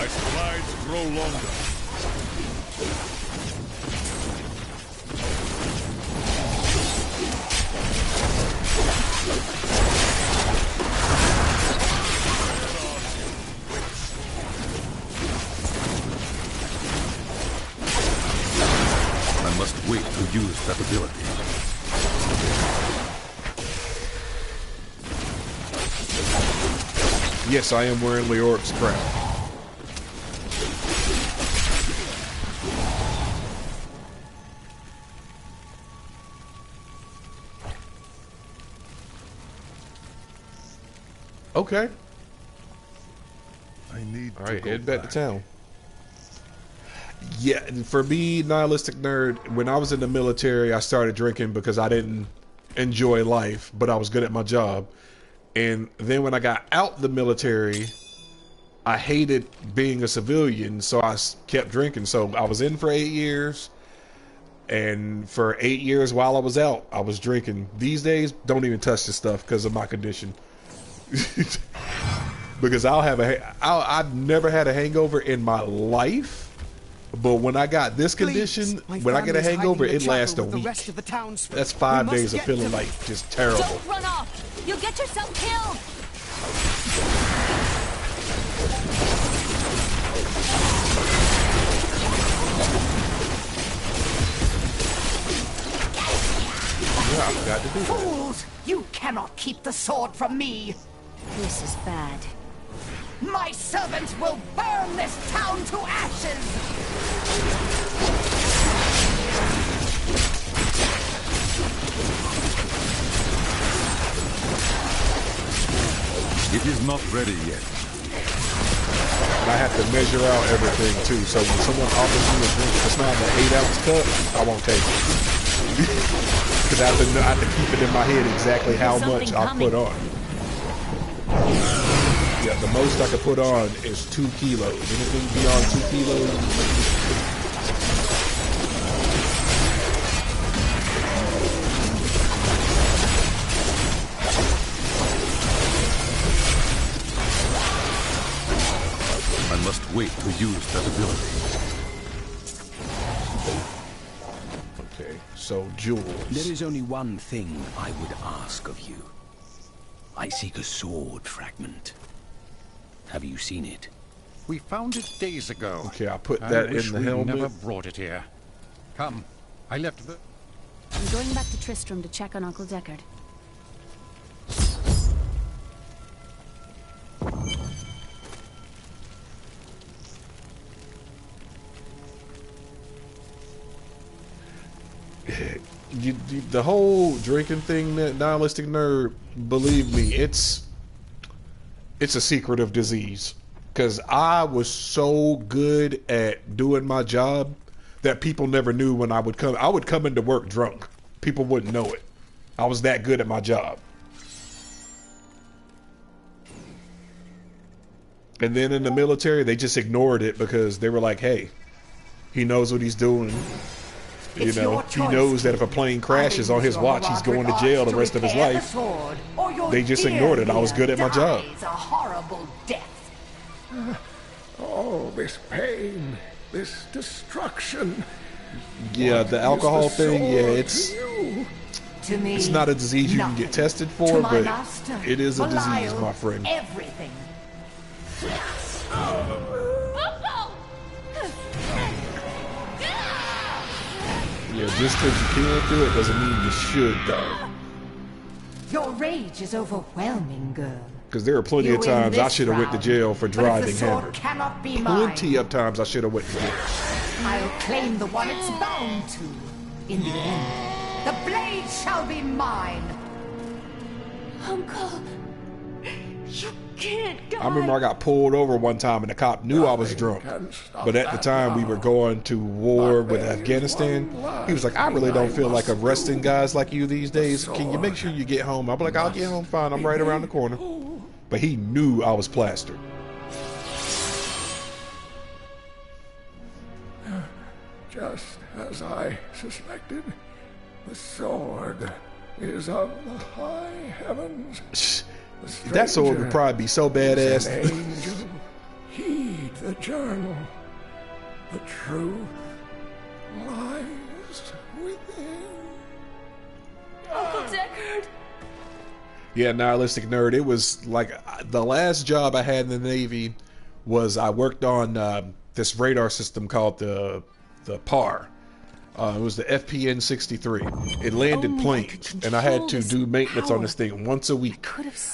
strides grow longer. I must wait to use that ability. Yes, I am wearing Leoric's crown. Okay. I need All right, head back to town. Yeah, for me, nihilistic nerd, when I was in the military, I started drinking because I didn't enjoy life, but I was good at my job. And then when I got out the military, I hated being a civilian, so I kept drinking. So I was in for 8 years, and for 8 years while I was out, I was drinking. These days, don't even touch this stuff because of my condition. Because I've never had a hangover in my life. But when I got this condition, when I get a hangover, it lasts a week. That's 5 days of feeling like just terrible. Don't run off! You'll get yourself killed! Yeah, I forgot to do that. Fools! You cannot keep the sword from me! This is bad. My servants will burn this town to ashes! It is not ready yet. And I have to measure out everything too. So when someone offers me a drink, if it's not an 8-ounce cup, I won't take it. Because I have to keep it in my head exactly how much I put on. Yeah, the most I could put on is 2 kilos. Anything beyond 2 kilos. I must wait to use that ability. Okay, so jewels. There is only one thing I would ask of you. I seek a sword fragment. Have you seen it? We found it days ago. Okay, I'll put that in the helmet. Never brought it here. Come, I left the... I'm going back to Tristram to check on Uncle Deckard. The whole drinking thing, that nihilistic nerd, believe me, it's a secretive disease. Because I was so good at doing my job that people never knew when I would come. I would come into work drunk. People wouldn't know it. I was that good at my job. And then in the military, they just ignored it because they were like, hey, he knows what he's doing. You know, he knows that if a plane crashes on his watch, he's going to jail the rest of his life. They just ignored it. I was good at my job. A horrible death. All this pain, this destruction. Yeah, the alcohol thing, yeah, it's not a disease you can get tested for, but it is a disease, my friend. Everything. Yeah, just because you can do it doesn't mean you should, though. Your rage is overwhelming, girl. Because there are plenty of times I should have went to jail for driving hammered. Cannot be Plenty of times I should have went to jail. I'll claim the one it's bound to. In the end, the blade shall be mine. Uncle, you can't die. I remember I got pulled over one time and the cop knew I was drunk. But at the time we were going to war with Afghanistan. He was like, I really don't feel like arresting guys like you these days. Can you make sure you get home? I'll be like, I'll get home fine. I'm right around the corner. But he knew I was plastered. Just as I suspected, the sword is of the high heavens. That sword would probably be so badass. An angel, heed the journal. The truth lies within. Uncle Deckard. Yeah, nihilistic nerd. It was like the last job I had in the Navy was I worked on this radar system called the PAR. It was the FPN 63. It landed planes, and I had to do maintenance on this thing once a week.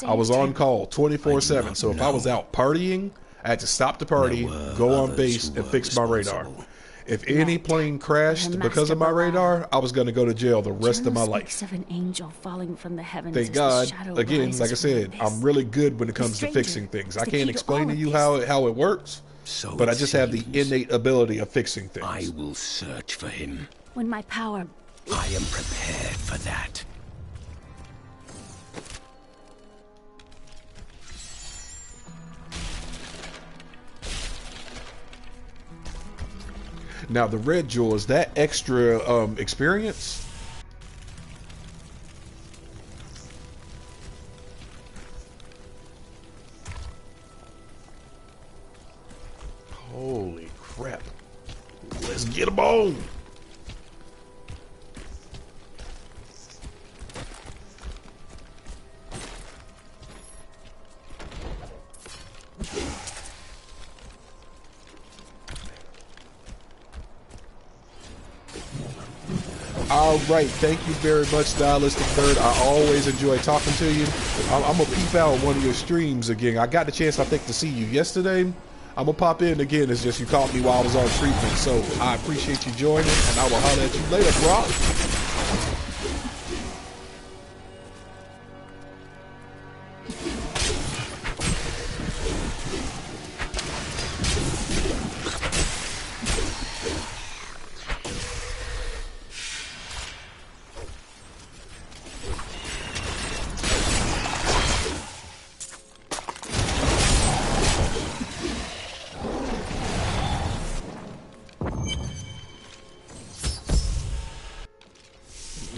I was on call 24/7, so if I was out partying, I had to stop the party, go on base, and fix my radar. If any plane crashed because of my radar, I was going to go to jail the rest of my life. Of an angel falling from the heavens. Thank God, again, like I said, I'm really good when it comes to fixing things. I can't explain to you how it works, but I just have the innate ability of fixing things. I will search for him. When my power... I am prepared for that. Now the red jewel, is that extra experience? Holy crap. Let's get them on. All right, thank you very much, Nihilistic Nerd. I always enjoy talking to you. I'm gonna peep out one of your streams again. I got the chance, I think, to see you yesterday. I'm gonna pop in again. It's just you caught me while I was on treatment, so I appreciate you joining, and I will holler at you later, bro.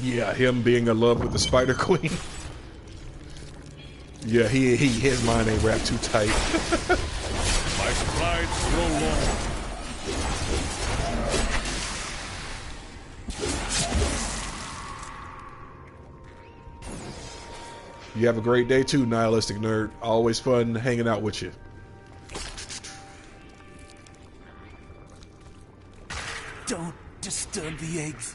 Yeah, him being in love with the Spider Queen. Yeah, his mind ain't wrapped too tight. My strides grow long. You have a great day too, Nihilistic Nerd. Always fun hanging out with you. Don't disturb the eggs.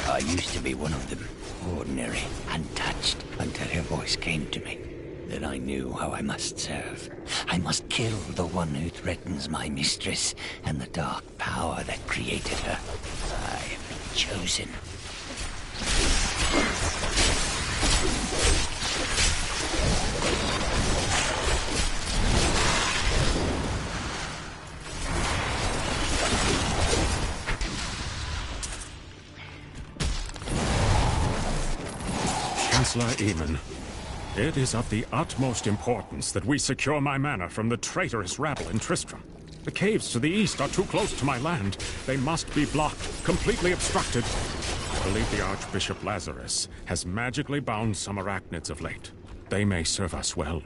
Are you used to be one of them. Ordinary, untouched, until her voice came to me. Then I knew how I must serve. I must kill the one who threatens my mistress and the dark power that created her. I have been chosen. Chancellor Eamon, it is of the utmost importance that we secure my manor from the traitorous rabble in Tristram. The caves to the east are too close to my land. They must be blocked, completely obstructed. I believe the Archbishop Lazarus has magically bound some arachnids of late. They may serve us well.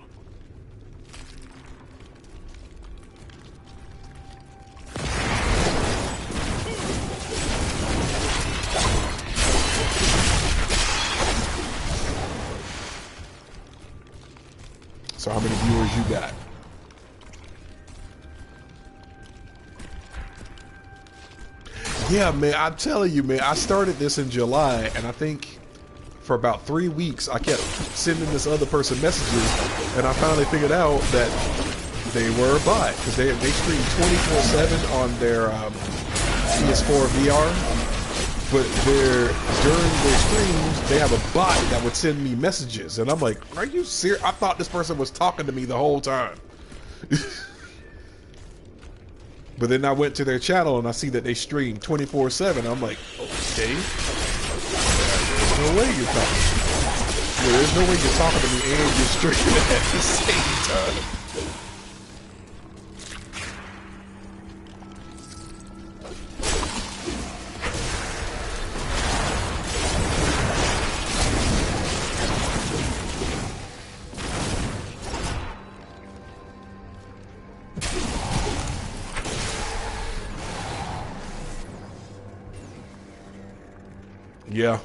So how many viewers you got? Yeah, man, I'm telling you, man, I started this in July, and I think for about 3 weeks, I kept sending this other person messages, and I finally figured out that they were a bot, because they stream 24/7 on their PS4 VR, but during their streams, they have a bot that would send me messages, and I'm like, are you serious? I thought this person was talking to me the whole time. But then I went to their channel and I see that they stream 24/7. I'm like, okay, there's no way you're talking. Yeah, there's no way you're talking to me and you're streaming at the same time. Yeah.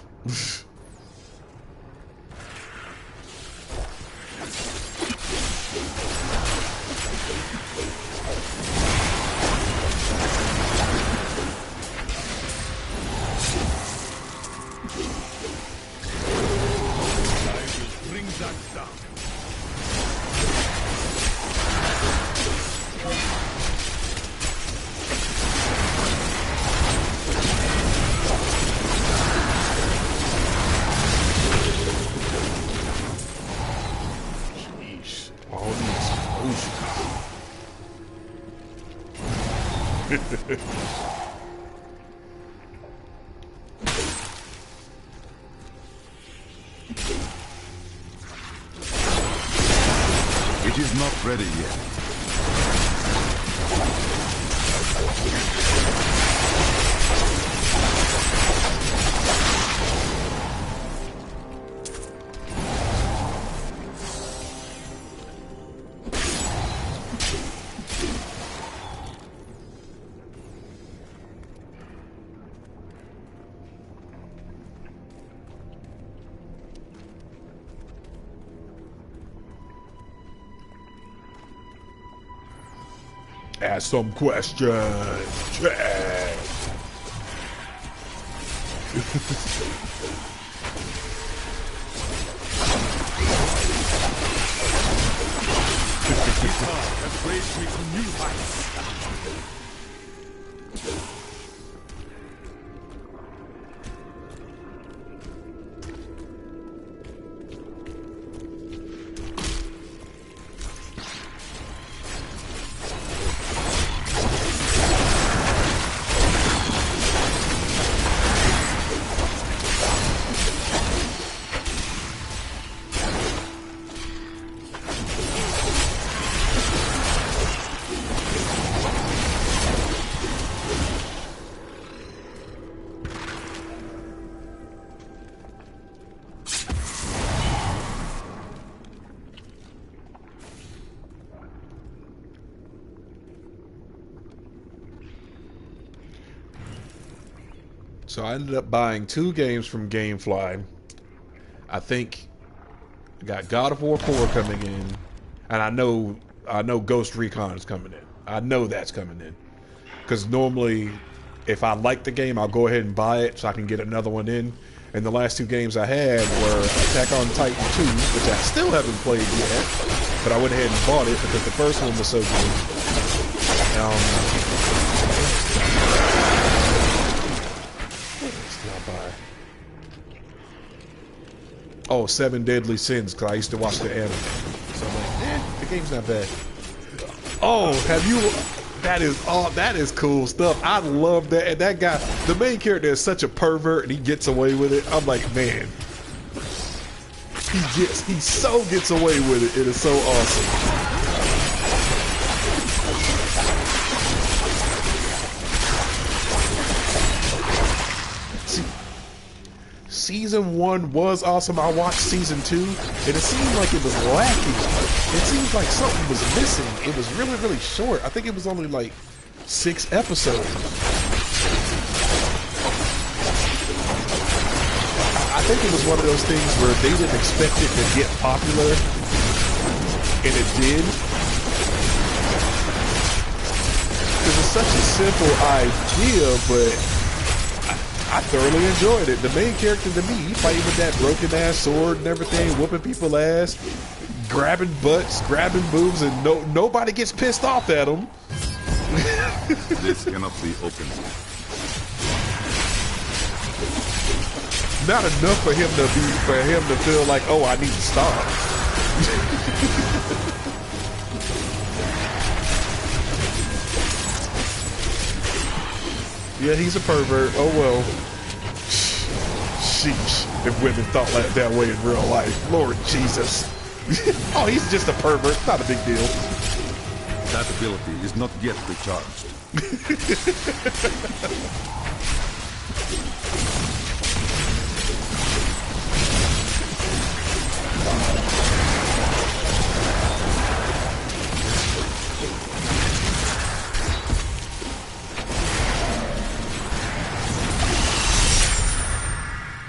Bring that down. It is not ready yet. Ask some questions. Chat. Has raised me to new heights. So I ended up buying 2 games from GameFly. I think I got God of War 4 coming in, and I know Ghost Recon is coming in. I know that's coming in, because normally if I like the game, I'll go ahead and buy it so I can get another one in. And the last two games I had were Attack on Titan 2, which I still haven't played yet, but I went ahead and bought it because the first one was so good. Oh, Seven Deadly Sins, because I used to watch the anime. So I'm like, the game's not bad. Oh, have you... That is cool stuff. I love that. And that guy, the main character is such a pervert and he gets away with it. I'm like, man. He so gets away with it. It is so awesome. See, season 1 was awesome. I watched season 2 and it seemed like it was lacking. It seems like something was missing. It was really, really short. I think it was only like 6 episodes. I think it was one of those things where they didn't expect it to get popular, and it did. Because it's such a simple idea, but I thoroughly enjoyed it. The main character to me, he fighting with that broken ass sword and everything, whooping people's ass, grabbing butts, grabbing boobs, and nobody gets pissed off at him. This cannot be opened. Not enough for him to feel like, oh, I need to stop. Yeah, he's a pervert. Oh well. Sheesh. If women thought that way in real life. Lord Jesus. Oh, he's just a pervert. Not a big deal. That ability is not yet recharged.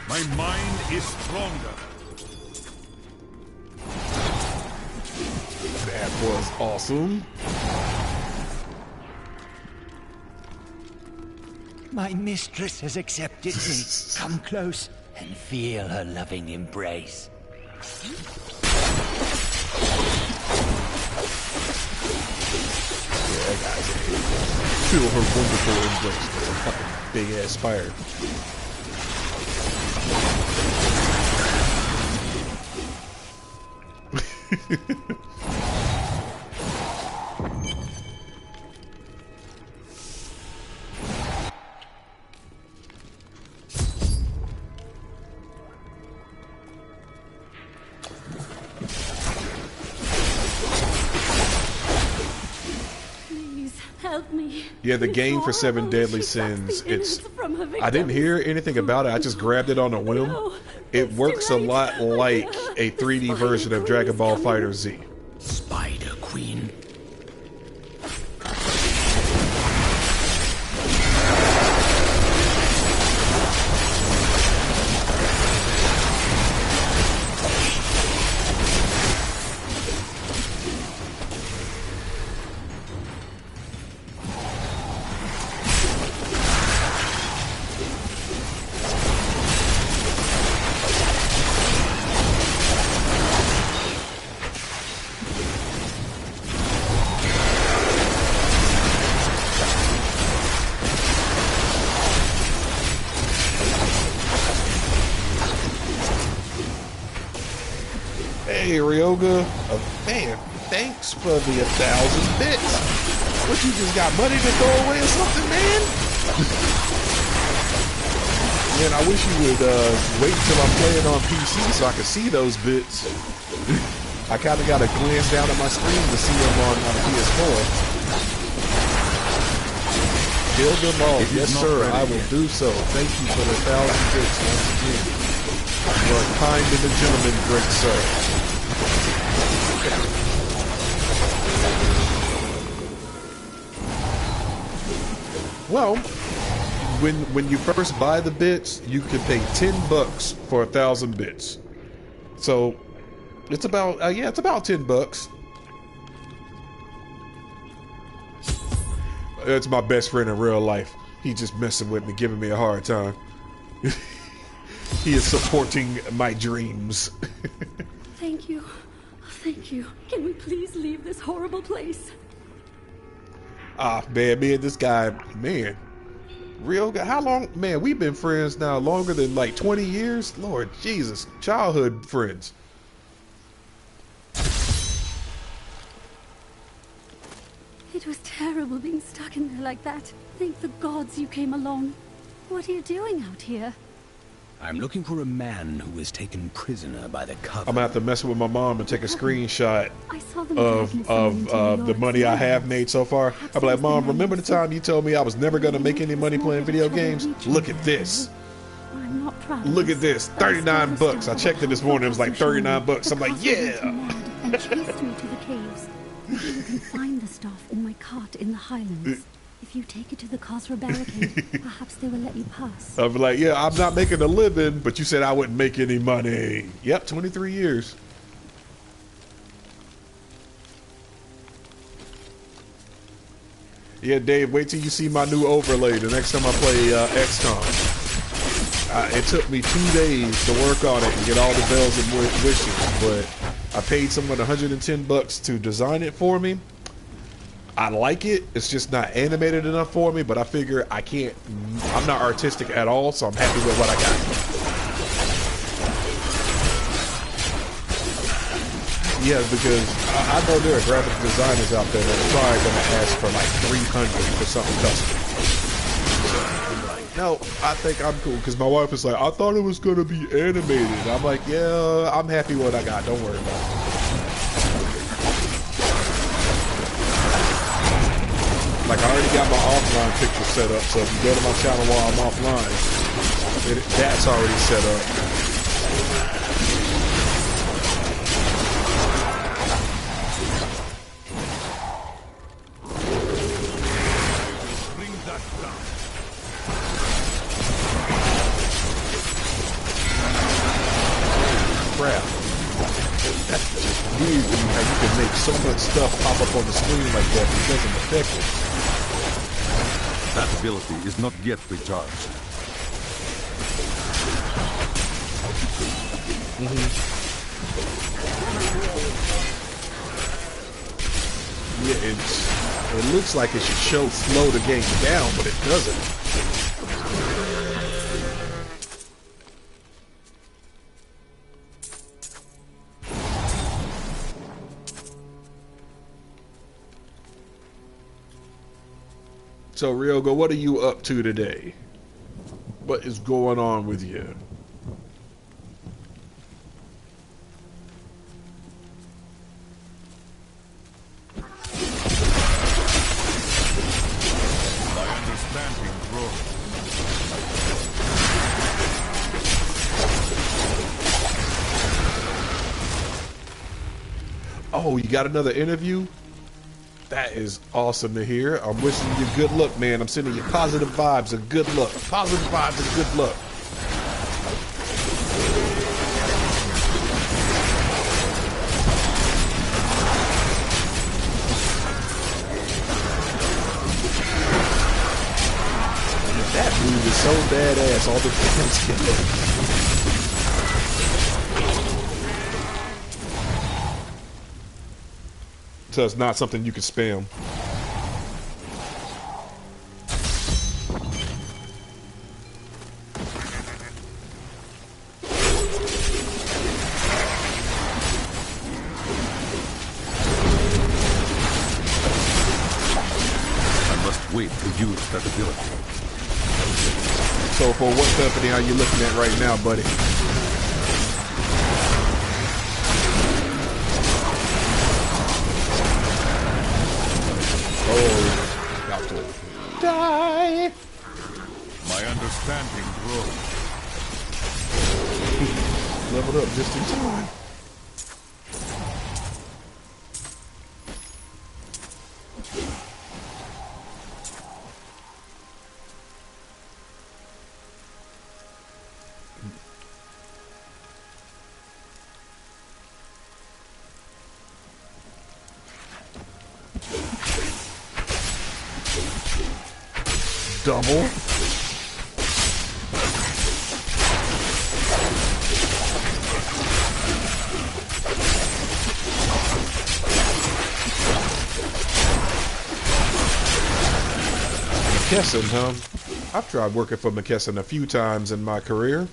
My mind is stronger. That was awesome. My mistress has accepted me. Come close and feel her loving embrace. Yeah, guys. Feel her wonderful embrace. That's a fucking big ass spider. Please help me. Yeah, the game for Seven Deadly Sins, I didn't hear anything about it. I just grabbed it on a whim. It works a lot like a 3D version of Dragon Ball Fighter Z. Spider Queen. Hey, Ryoga. Man, thanks for the 1,000 bits. What, you just got money to throw away or something, man? Man, I wish you would wait until I'm playing on PC so I could see those bits. I kind of got to glance down at my screen to see them on PS4. Kill them all. Yes, sir. I will do so. Thank you for the 1,000 bits once again. You are kind and a gentleman, great sir. Well, when you first buy the bits, you can pay $10 for 1,000 bits. So it's about it's about $10. It's my best friend in real life. He just messing with me, giving me a hard time. He is supporting my dreams. Thank you. Thank you. Can we please leave this horrible place? Ah, man, me and this guy, man. Real guy. How long? Man, we've been friends now longer than like 20 years. Lord Jesus. Childhood friends. It was terrible being stuck in there like that. Thank the gods you came along. What are you doing out here? I'm looking for a man who was taken prisoner by the Coven. I'm gonna have to mess with my mom and take a screenshot I saw them of the money I have made so far. I'll be like, Mom, remember the time you told me I was never gonna make any money playing video games? Look at this. I'm not proud. Look at this. 39 bucks. I checked it this morning. It was like 39 bucks. I'm like, yeah. And chased me to the caves. You can find the stuff in my cart in the Highlands. If you take it to the Khosra barricade, perhaps they will let you pass. I'll be like, yeah, I'm not making a living, but you said I wouldn't make any money. Yep, 23 years. Yeah, Dave, wait till you see my new overlay the next time I play XCOM. It took me 2 days to work on it and get all the bells and wishes, but I paid someone 110 bucks to design it for me. I like it. It's just not animated enough for me, but I figure I'm not artistic at all, so I'm happy with what I got. Yeah, because I know there are graphic designers out there that are probably going to ask for like 300 for something custom. No, I think I'm cool, because my wife is like, I thought it was going to be animated. I'm like, yeah, I'm happy with what I got. Don't worry about it. Like, I already got my offline picture set up, so if you go to my channel while I'm offline, that's already set up. Bring that down. Crap. That's just weird to me how you can make so much stuff pop up on the screen like that and it doesn't affect it. That ability is not yet recharged. Yeah, it looks like it should slow the game down, but it doesn't. So, Ryoga, what are you up to today? What is going on with you? My understanding grows. Oh, you got another interview? That is awesome to hear. I'm wishing you good luck, man. I'm sending you positive vibes and good luck. Positive vibes and good luck. That move is so badass. All the fans get it. So it's not something you can spam. I must wait to use that ability. So for what company are you looking at right now, buddy? Oh, about to die. My understanding grows. Leveled up just in time. double. McKesson, huh? I've tried working for McKesson a few times in my career.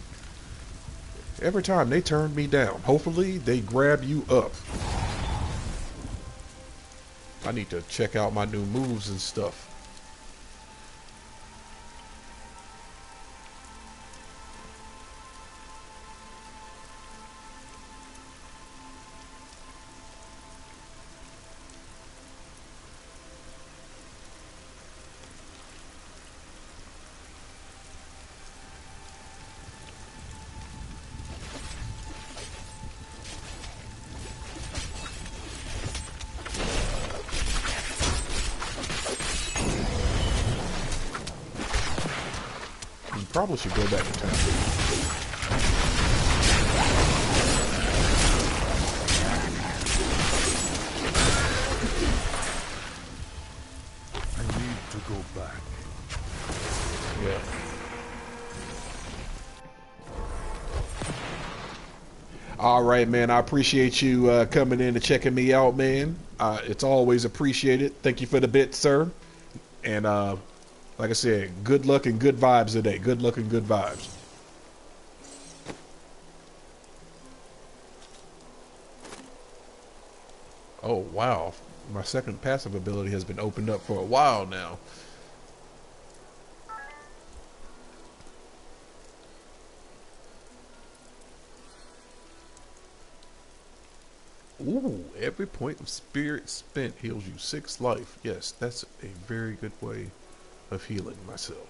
Every time they turned me down. Hopefully they grab you up. I need to check out my new moves and stuff. Probably should go back to town. I need to go back. Yeah. All right, man. I appreciate you coming in and checking me out, man. It's always appreciated. Thank you for the bit, sir. And like I said, good luck and good vibes today. Good luck and good vibes. Oh, wow. My second passive ability has been opened up for a while now. Ooh, every point of spirit spent heals you 6 life. Yes, that's a very good way of healing myself.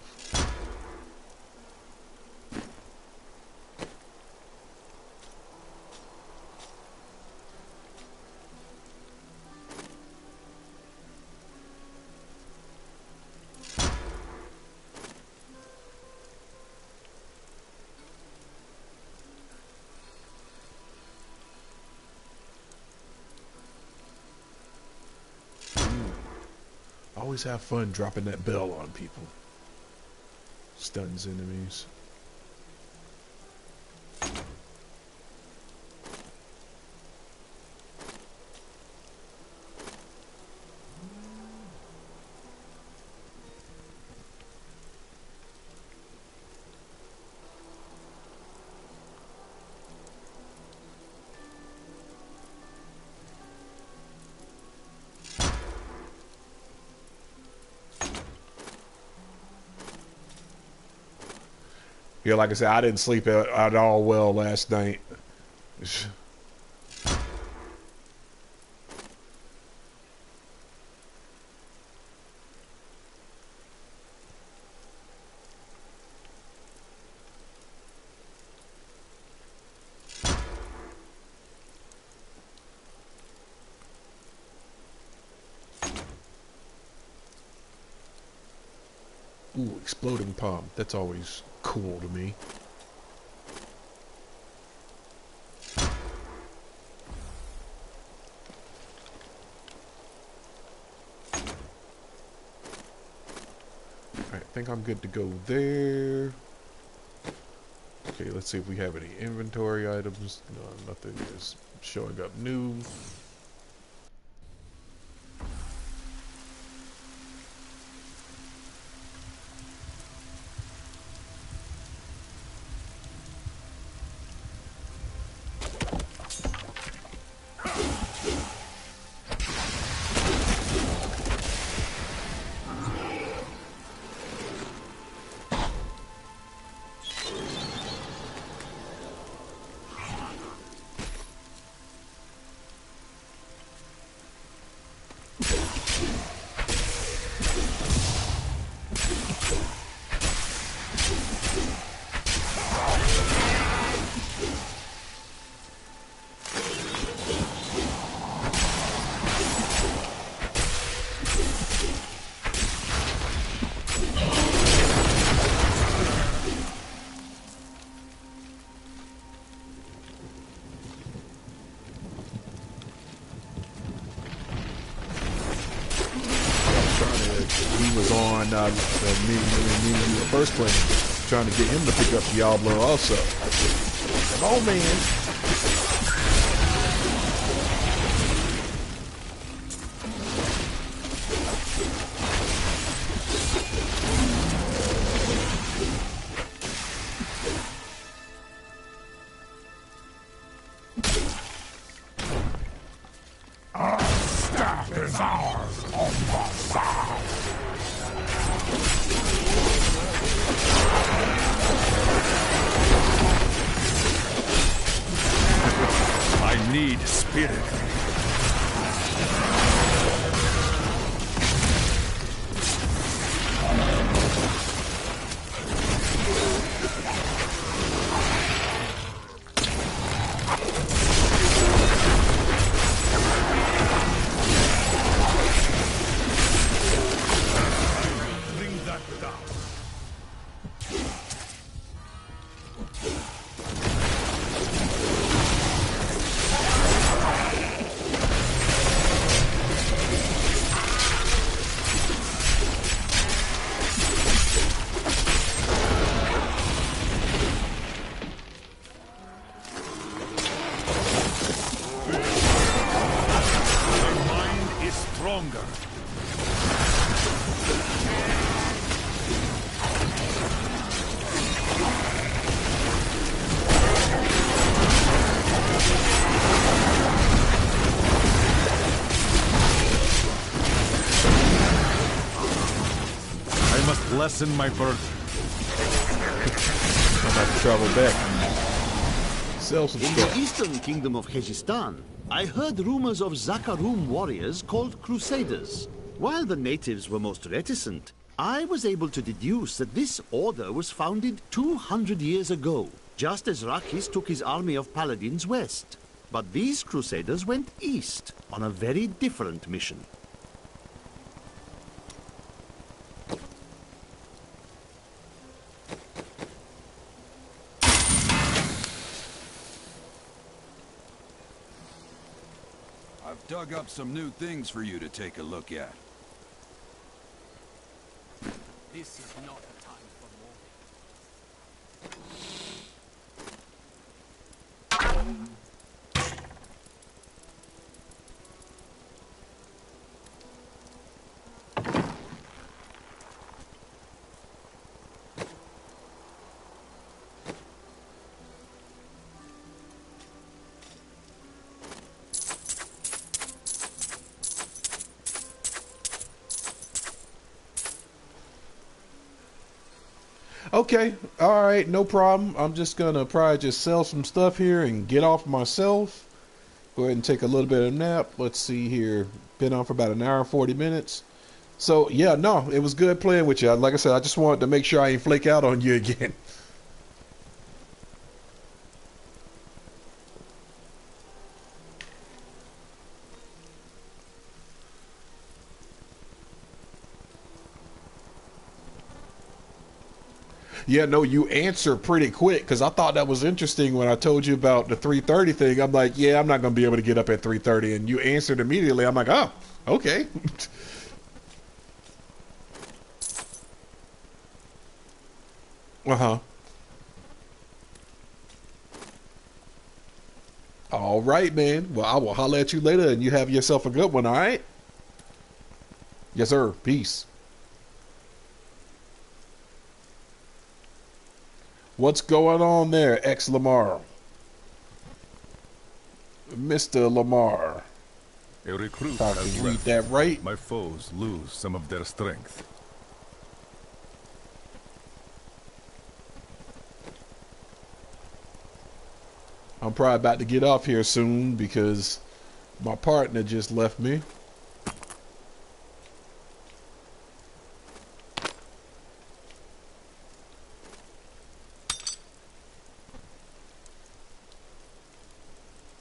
Always have fun dropping that bell on people. Stuns enemies. Yeah, like I said, I didn't sleep at all well last night. Ooh, exploding palm. That's always cool to me. Alright, I think I'm good to go there. Okay, let's see if we have any inventory items. No, nothing is showing up new. was on me and you were first playing, trying to get him to pick up Diablo also. Come on, man. I need spirit. Lessen my burden. I'm about to travel back. Sell some In stuff. the eastern kingdom of Khejistan, I heard rumors of Zakarum warriors called Crusaders. While the natives were most reticent, I was able to deduce that this order was founded 200 years ago, just as Rakis took his army of paladins west. But these Crusaders went east on a very different mission. I've dug up some new things for you to take a look at. This is not a time for mourning. Okay, all right, no problem. I'm just gonna probably just sell some stuff here and get off myself. Go ahead and take a little bit of a nap. Let's see here. Been on for about an hour and 40 minutes. So yeah, no, it was good playing with you. Like I said, I just wanted to make sure I ain't flake out on you again. Yeah, no, you answer pretty quick because I thought that was interesting when I told you about the 3:30 thing. I'm like, yeah, I'm not going to be able to get up at 3:30, and you answered immediately. I'm like, oh, okay. Uh-huh. All right, man. Well, I will holler at you later, and you have yourself a good one, all right? Yes, sir. Peace. What's going on there, X Lamar? Mr. Lamar. A recruit If I has can read left. that right. My foes lose some of their strength. I'm probably about to get off here soon because my partner just left me.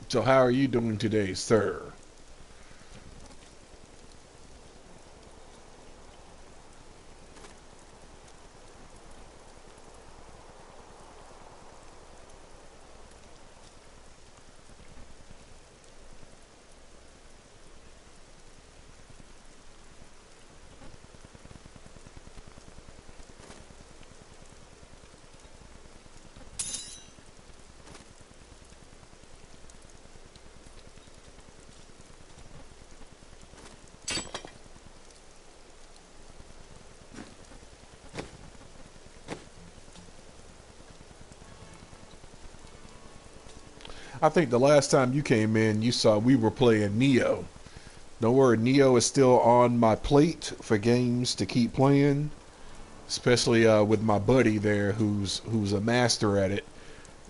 So how are you doing today, sir? I think the last time you came in, you saw we were playing Neo. Don't worry, Neo is still on my plate for games to keep playing, especially with my buddy there, who's a master at it.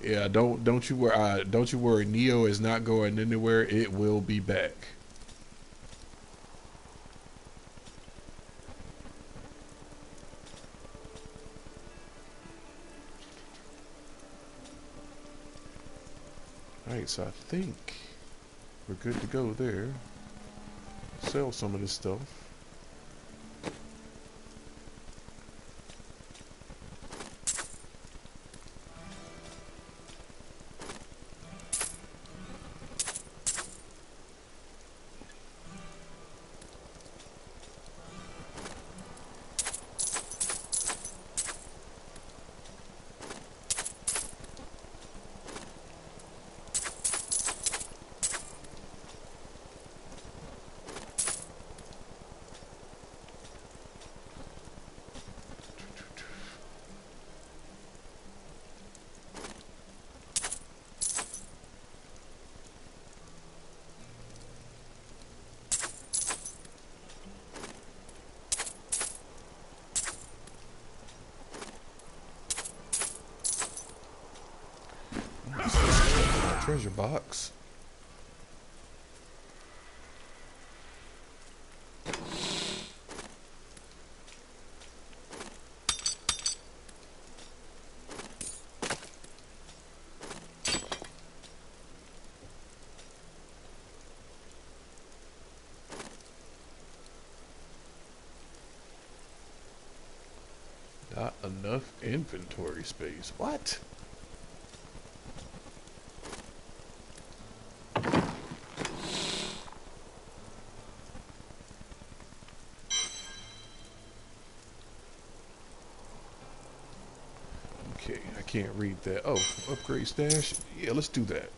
Yeah, don't you worry. Neo is not going anywhere. It will be back. Alright, so I think we're good to go there. Sell some of this stuff. Treasure box. Not enough inventory space. What? Okay, I can't read that. Oh, upgrade stash? Yeah, let's do that.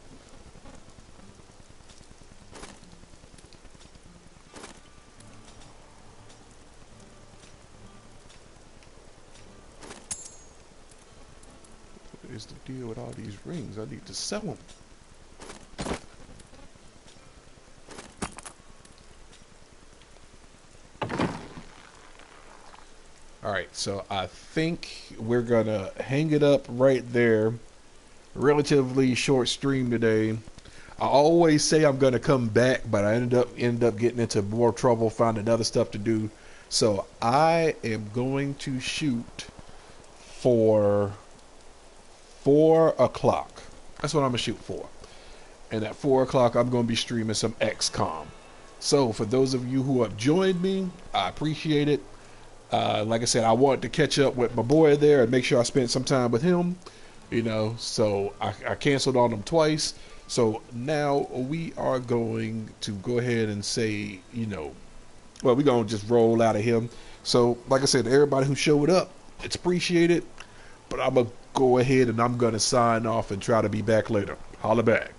What is the deal with all these rings? I need to sell them. Alright, so I think we're gonna hang it up right there. Relatively short stream today. I always say I'm gonna come back, but I ended up getting into more trouble, finding other stuff to do. So I am going to shoot for 4 o'clock. That's what I'm gonna shoot for. And at 4 o'clock I'm gonna be streaming some XCOM. So for those of you who have joined me, I appreciate it. Like I said, I wanted to catch up with my boy there and make sure I spent some time with him, you know, so I canceled on him twice. So now we are going to go ahead and say, you know, well, we're going to just roll out of him. So like I said, everybody who showed up, it's appreciated, but I'm going to go ahead and I'm going to sign off and try to be back later. Holla back.